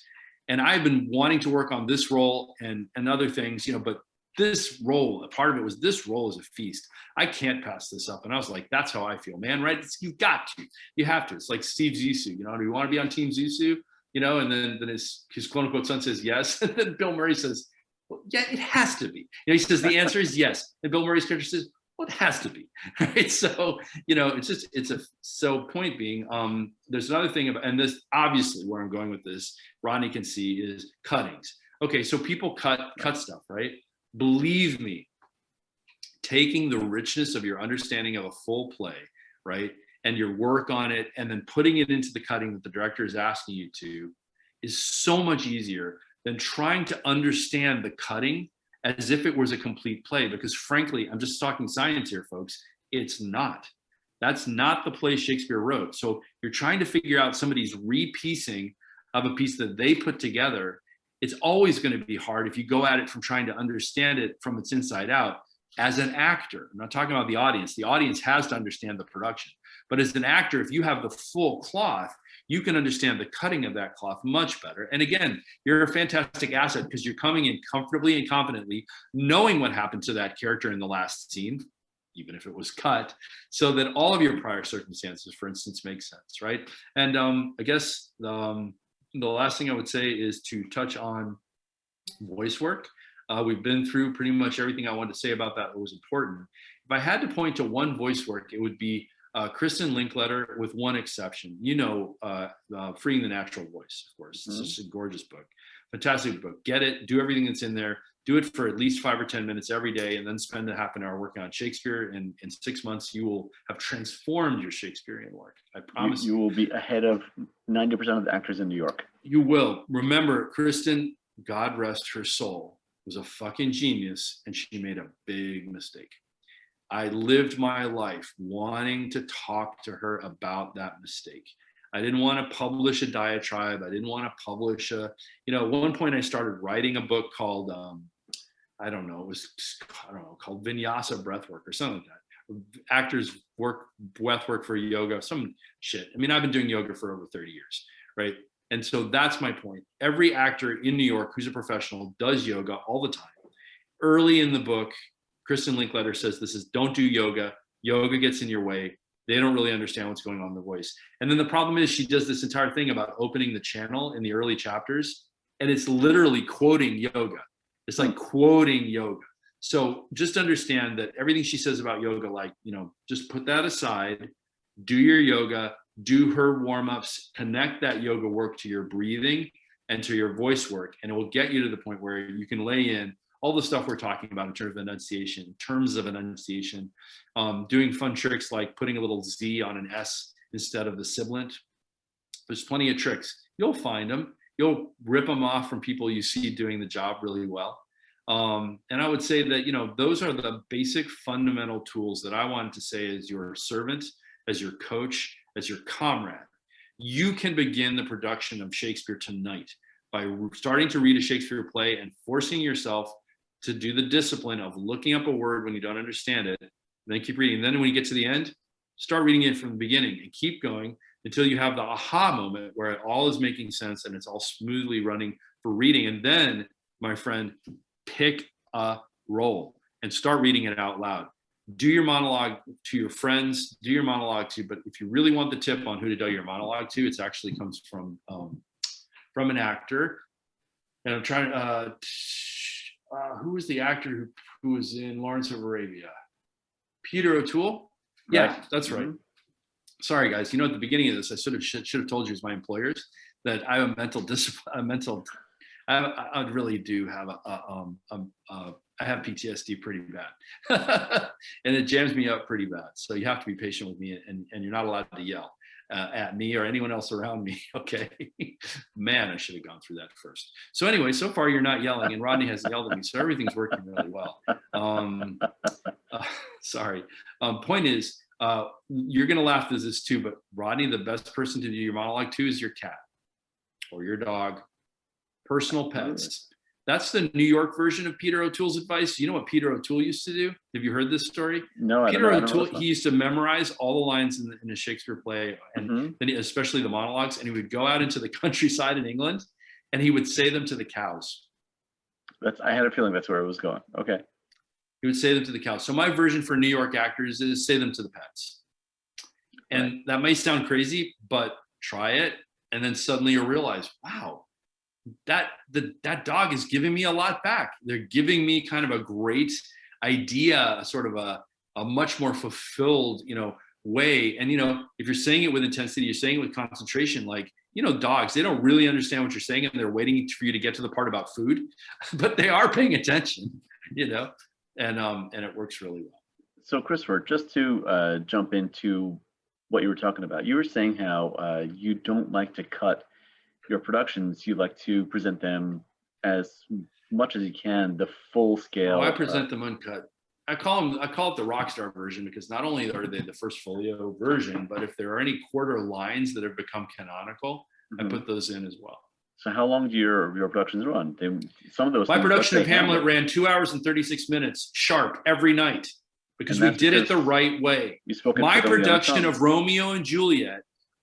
And I've been wanting to work on this role and other things, you know, but this role, a part of it was, this role is a feast. I can't pass this up. And I was like, that's how I feel, man, right? You've got to. You have to. It's like Steve Zissou, you know, do you want to be on Team Zissou? You know, and then his quote unquote son says yes. And then Bill Murray says, well, yeah, it has to be. You know, he says the answer is yes. And Bill Murray's character says, well, it has to be. Right. So, you know, so point being, there's another thing about, and this obviously where I'm going with this, Rodney can see, is cuttings. Okay, so people cut stuff, right? Believe me, taking the richness of your understanding of a full play, right, and your work on it, and then putting it into the cutting that the director is asking you to, is so much easier than trying to understand the cutting as if it was a complete play. Because frankly, I'm just talking science here, folks, it's not. That's not the play Shakespeare wrote. So you're trying to figure out somebody's repiecing of a piece that they put together. It's always going to be hard if you go at it from trying to understand it from its inside out. As an actor, I'm not talking about the audience has to understand the production. But as an actor, if you have the full cloth, you can understand the cutting of that cloth much better. And again, you're a fantastic asset because you're coming in comfortably and confidently, knowing what happened to that character in the last scene, even if it was cut, so that all of your prior circumstances, for instance, make sense, right? And I guess the last thing I would say is to touch on voice work. We've been through pretty much everything I wanted to say about that was important. If I had to point to one voice work, it would be Kristen Linkletter, with one exception. You know, Freeing the Natural Voice, of course. It's just a gorgeous book. Fantastic book. Get it, do everything that's in there. Do it for at least 5 or 10 minutes every day, and then spend a half an hour working on Shakespeare. And in 6 months, you will have transformed your Shakespearean work. I promise you will be ahead of 90% of the actors in New York. You will. Remember, Kristen, God rest her soul, was a fucking genius, and she made a big mistake. I lived my life wanting to talk to her about that mistake. I didn't want to publish a diatribe. I didn't want to publish at one point I started writing a book called, called Vinyasa Breathwork or something like that. Actors work, breathwork for yoga, some shit. I mean, I've been doing yoga for over 30 years, right? And so that's my point. Every actor in New York who's a professional does yoga all the time. Early in the book, Kristen Linkletter says don't do yoga. Yoga gets in your way. They don't really understand what's going on in the voice. And then the problem is she does this entire thing about opening the channel in the early chapters, and it's literally quoting yoga. It's like quoting yoga. So just understand that everything she says about yoga, just put that aside, do your yoga, do her warm-ups, connect that yoga work to your breathing and to your voice work, and it will get you to the point where you can lay in all the stuff we're talking about in terms of enunciation, doing fun tricks like putting a little Z on an S instead of the sibilant. There's plenty of tricks. You'll find them. You'll rip them off from people you see doing the job really well. And I would say that, those are the basic fundamental tools that I wanted to say as your servant, as your coach, as your comrade. You can begin the production of Shakespeare tonight by starting to read a Shakespeare play and forcing yourself to do the discipline of looking up a word when you don't understand it, then keep reading. And then when you get to the end, start reading it from the beginning and keep going until you have the aha moment where it all is making sense and it's all smoothly running for reading. And then, my friend, pick a role and start reading it out loud. Do your monologue to your friends, do your monologue to, but if you really want the tip on who to do your monologue to, it actually comes from an actor. And I'm trying, who was the actor who was in Lawrence of Arabia? Peter O'Toole? Yeah, Right. that's right. Sorry, guys. You know, at the beginning of this, I should have told you as my employers that I have a mental discipline, I really do have I have PTSD pretty bad, and it jams me up pretty bad. So you have to be patient with me, and you're not allowed to yell at me or anyone else around me. Okay, man, I should have gone through that first. So anyway, so far you're not yelling, and Rodney hasn't yelled at me, so everything's working really well. Sorry. Point is, you're gonna laugh at this too, but Rodney, the best person to do your monologue to is your cat or your dog. Personal pets. That's the New York version of Peter O'Toole's advice. You know what Peter O'Toole used to do? Have you heard this story? No, Peter I don't O'Toole, know. he used to memorize all the lines in a Shakespeare play, and then especially the monologues, and he would go out into the countryside in England, and he would say them to the cows. I had a feeling that's where it was going. Okay. He would say them to the cows. So my version for New York actors is say them to the pets. And that may sound crazy, but try it, and then suddenly you'll realize, wow, that dog is giving me a lot back. They're giving me kind of a great idea, sort of a much more fulfilled, way. And, if you're saying it with intensity, you're saying it with concentration, like, dogs, they don't really understand what you're saying and they're waiting for you to get to the part about food, but they are paying attention, and it works really well. So Christopher, just to jump into what you were talking about, you were saying how you don't like to cut your productions, you like to present them as much as you can, the full scale. I present them uncut. I call it the rock star version, because not only are they the first folio version, but if there are any quarter lines that have become canonical, I put those in as well. So how long do your productions run? Some of those. My production of Hamlet ran 2 hours and 36 minutes sharp every night, because we did it the right way. My production of Romeo and Juliet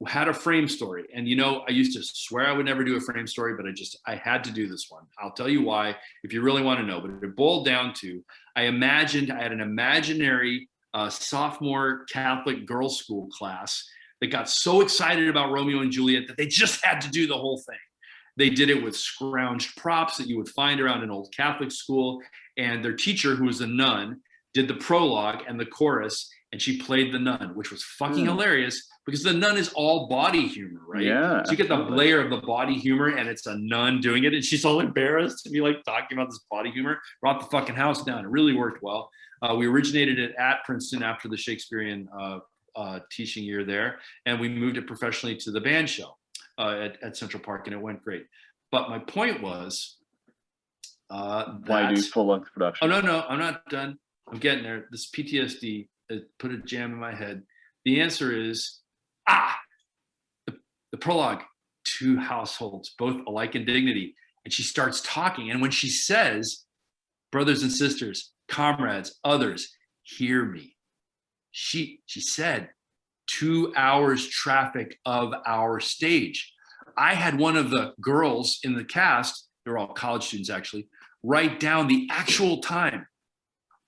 had a frame story, and I used to swear I would never do a frame story, but I had to do this one. I'll tell you why if you really want to know. But it boiled down to, I had an imaginary sophomore Catholic girls' school class that got so excited about Romeo and Juliet that they just had to do the whole thing. They did it with scrounged props that you would find around an old Catholic school, and their teacher, who was a nun, did the prologue and the chorus, and she played the nun, which was fucking hilarious, because the nun is all body humor, right? Yeah. So you get the layer of the body humor, and it's a nun doing it, and she's all embarrassed to be like talking about this body humor. Brought the fucking house down. It really worked well. We originated it at Princeton after the Shakespearean teaching year there, and we moved it professionally to the band show at Central Park, and it went great. But my point was, why do full-length production? Oh no, I'm not done. I'm getting there. This PTSD put a jam in my head. The answer is, the prologue, 2 households, both alike in dignity. And she starts talking. And when she says, brothers and sisters, comrades, others, hear me. She said, 2 hours traffic of our stage. I had one of the girls in the cast, they're all college students actually, write down the actual time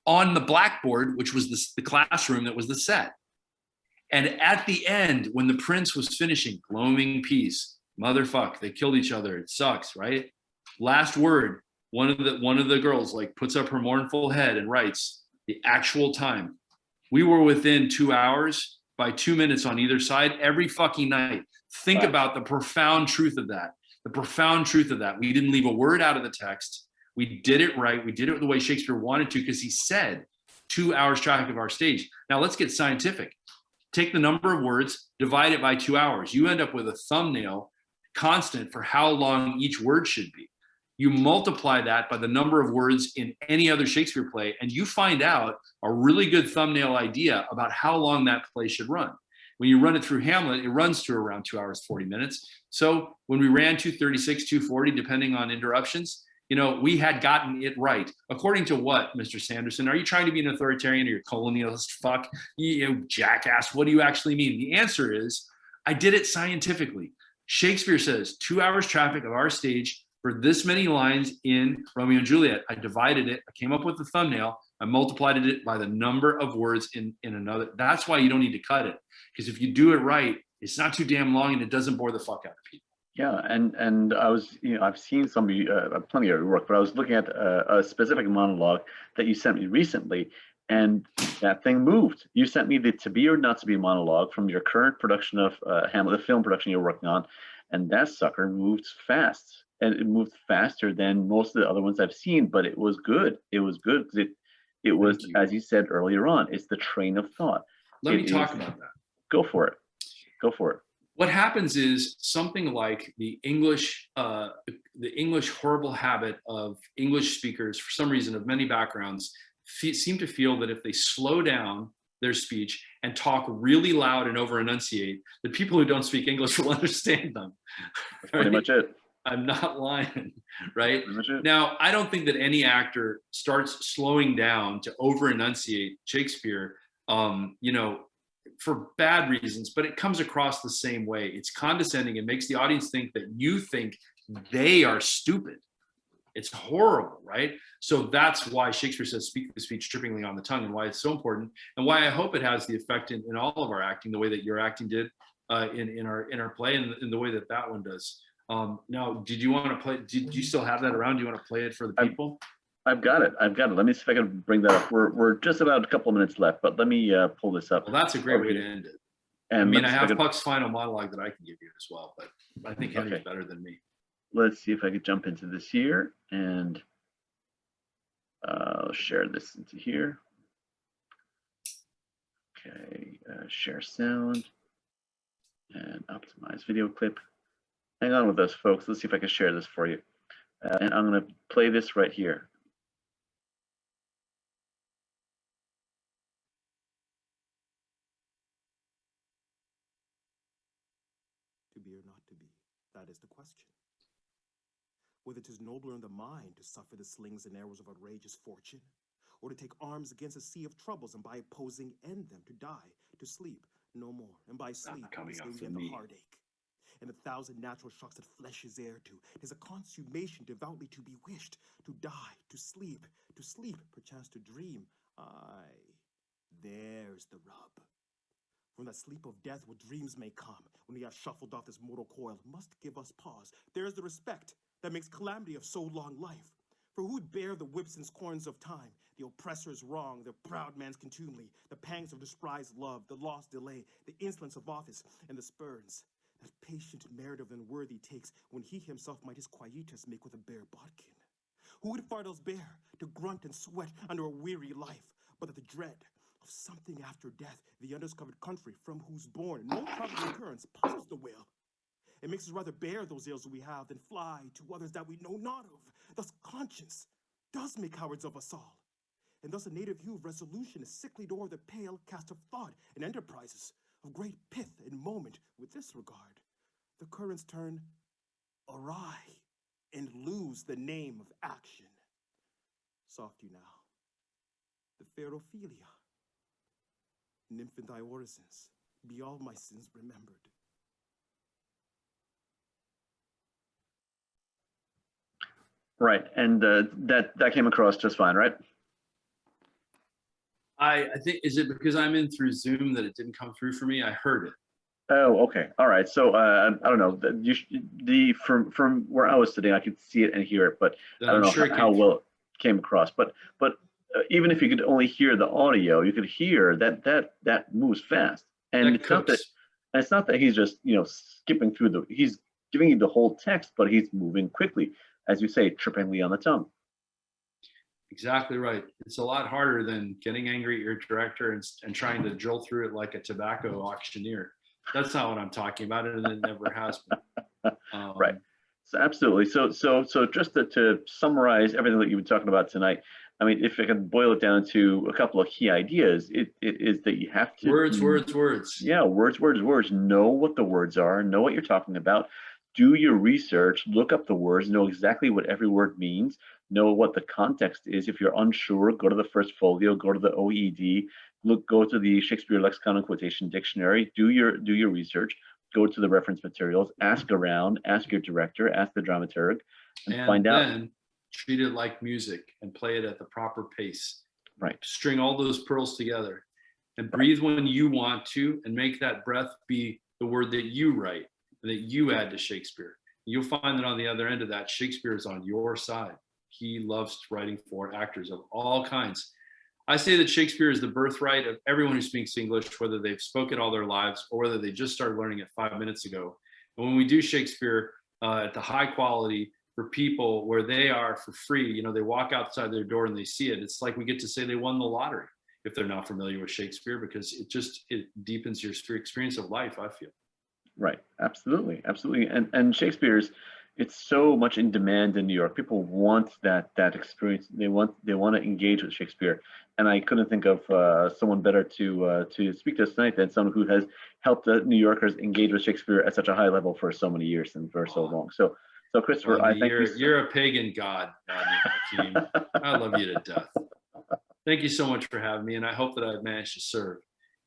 on the blackboard, which was the classroom that was the set. And at the end, when the prince was finishing, gloaming peace, motherfuck, they killed each other, it sucks, right? Last word, one of the girls puts up her mournful head and writes the actual time. We were within 2 hours by 2 minutes on either side every fucking night. Think about the profound truth of that. The profound truth of that. We didn't leave a word out of the text. We did it right. We did it the way Shakespeare wanted to, because he said 2 hours traffic of our stage. Now let's get scientific. Take the number of words, divide it by 2 hours. You end up with a thumbnail constant for how long each word should be. You multiply that by the number of words in any other Shakespeare play, and you find out a really good thumbnail idea about how long that play should run. When you run it through Hamlet, it runs to around 2 hours, 40 minutes. So when we ran 236, 240, depending on interruptions, we had gotten it right. According to what, Mr. Sanderson? Are you trying to be an authoritarian or you're a colonialist? Fuck, you jackass. What do you actually mean? The answer is, I did it scientifically. Shakespeare says 2 hours traffic of our stage for this many lines in Romeo and Juliet. I divided it. I came up with the thumbnail. I multiplied it by the number of words in another. That's why you don't need to cut it. Because if you do it right, it's not too damn long and it doesn't bore the fuck out of people. Yeah, and I was, I've seen some of you, plenty of your work, but I was looking at a specific monologue that you sent me recently, and that thing moved. You sent me the To Be or Not to Be monologue from your current production of Hamlet, the film production you're working on, and that sucker moved fast, and it moved faster than most of the other ones I've seen. But it was good. It was good because it was, as you said earlier on, it's the train of thought. Let me talk about that. Go for it. Go for it. What happens is something like the English horrible habit of English speakers, for some reason, of many backgrounds, seem to feel that if they slow down their speech and talk really loud and over enunciate, the people who don't speak English will understand them. That's pretty much it. I'm not lying, right? Pretty Now, I don't think that any actor starts slowing down to over enunciate Shakespeare, for bad reasons, but it comes across the same way. It's condescending. It makes the audience think that you think they are stupid. It's horrible, right? So that's why Shakespeare says, speak the speech trippingly on the tongue, and why it's so important, and why I hope it has the effect in all of our acting, the way that your acting did in our play, and in the way that one does. Now, did you want to play? Did you still have that around? Do you want to play it for the people? I've got it. Let me see if I can bring that up. We're just about a couple of minutes left, but let me pull this up. Well, that's a great way to end it. And I have Puck's final monologue that I can give you as well, but I think Henry's better than me. Let's see if I could jump into this here, and I'll share this into here. Okay, share sound and optimize video clip. Hang on with us, folks. Let's see if I can share this for you. And I'm going to play this right here. To be or not to be, that is the question. Whether 'tis nobler in the mind to suffer the slings and arrows of outrageous fortune, or to take arms against a sea of troubles, and by opposing end them, to die, to sleep no more, and by sleep escape the heartache, and 1,000 natural shocks that flesh is heir to. 'Tis a consummation devoutly to be wished, to die, to sleep, perchance to dream. Aye, there's the rub. From that sleep of death what dreams may come, when we have shuffled off this mortal coil, must give us pause. There's the respect that makes calamity of so long life. For who would bear the whips and scorns of time, the oppressor's wrong, the proud man's contumely, the pangs of despised love, the lost delay, the insolence of office, and the spurns that patient merit of unworthy takes, when he himself might his quietus make with a bare bodkin? Who would far else bear to grunt and sweat under a weary life, but that the dread of something after death, the undiscovered country from whose bourne no probable occurrence puzzles the will? It makes us rather bear those ills we have than fly to others that we know not of. Thus conscience does make cowards of us all. And thus a native hue of resolution is sickly o'er the pale cast of thought, and enterprises of great pith and moment. With this regard, the currents turn awry and lose the name of action. Soft you now, the fair Ophelia, nymph in thy orisons, be all my sins remembered. Right, and that came across just fine, right? I think, is it because I'm in through Zoom that it didn't come through for me? I heard it. Oh, okay, all right. So I don't know. From where I was sitting, I could see it and hear it, but Then I don't I'm know sure how well it came across. But even if you could only hear the audio, you could hear that moves fast, and it's not that he's just skipping through he's giving you the whole text, but he's moving quickly, as you say, trippingly on the tongue. Exactly right. It's a lot harder than getting angry at your director and trying to drill through it like a tobacco auctioneer. That's not what I'm talking about, and it never has been. Right. So absolutely. So just to summarize everything that you've been talking about tonight, I mean, if I can boil it down to a couple of key ideas, it is that you have to words. Yeah, words. Know what the words are. Know what you're talking about. do your research, look up the words, know exactly what every word means, know what the context is. If you're unsure, go to the first folio, go to the OED, go to the Shakespeare Lexicon and Quotation Dictionary, do your research, go to the reference materials, ask around, ask your director, ask the dramaturg, and find out. Then treat it like music and play it at the proper pace. Right. String all those pearls together and breathe when you want to, and make that breath be the word that you write, that you add to Shakespeare. You'll find that on the other end of that, Shakespeare is on your side. He loves writing for actors of all kinds. I say that Shakespeare is the birthright of everyone who speaks English, whether they've spoken all their lives or whether they just started learning it 5 minutes ago. And when we do Shakespeare at the high quality for people where they are for free, you know, they walk outside their door and they see it. It's like we get to say they won the lottery if they're not familiar with Shakespeare, because it deepens your experience of life, I feel. Right. Absolutely. Absolutely. And Shakespeare's, it's so much in demand in New York. People want that experience. They want to engage with Shakespeare. And I couldn't think of someone better to speak to us tonight than someone who has helped New Yorkers engage with Shakespeare at such a high level for so many years and for so long. So Christopher, Well, I thank you. You're a pagan god, Hakeem. I love you to death. Thank you so much for having me, and I hope that I've managed to serve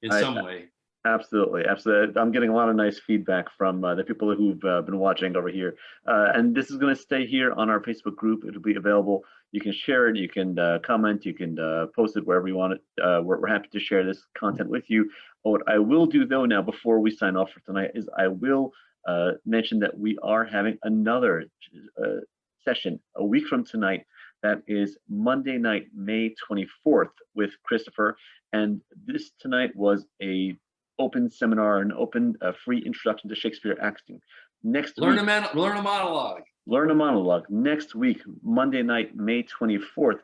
in some way. Absolutely. I'm getting a lot of nice feedback from the people who've been watching over here. And this is going to stay here on our Facebook group. It'll be available. You can share it. You can comment. You can post it wherever you want it. We're happy to share this content with you. What I will do, though, now before we sign off for tonight, is I will mention that we are having another session a week from tonight. That is Monday night, May 24th, with Christopher. And this tonight was a open seminar, an open free introduction to Shakespeare acting. Next week, learn a monologue. Learn a monologue. Next week, Monday night, May 24th,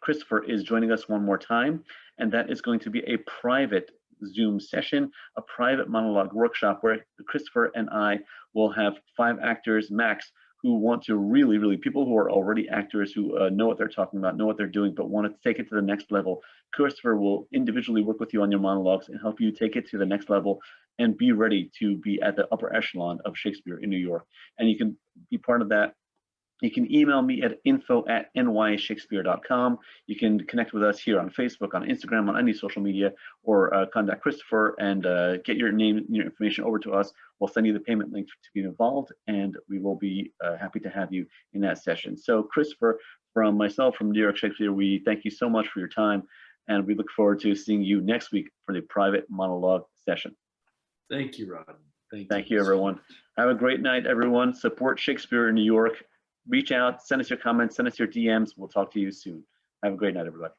Christopher is joining us one more time, and that is going to be a private Zoom session, a private monologue workshop where Christopher and I will have 5 actors max who want to really, people who are already actors, who know what they're talking about, know what they're doing, but want to take it to the next level. Christopher will individually work with you on your monologues and help you take it to the next level and be ready to be at the upper echelon of Shakespeare in New York. And you can be part of that. You can email me at info@nyshakespeare.com. You can connect with us here on Facebook, on Instagram, on any social media, or contact Christopher and get your name and your information over to us. We'll send you the payment link to be involved, and we will be happy to have you in that session. So Christopher, from myself, from New York Shakespeare, we thank you so much for your time, and we look forward to seeing you next week for the private monologue session. Thank you, Rod. Thank you, everyone. Have a great night, everyone. Support Shakespeare in New York. Reach out, send us your comments, send us your DMs. We'll talk to you soon. Have a great night, everybody.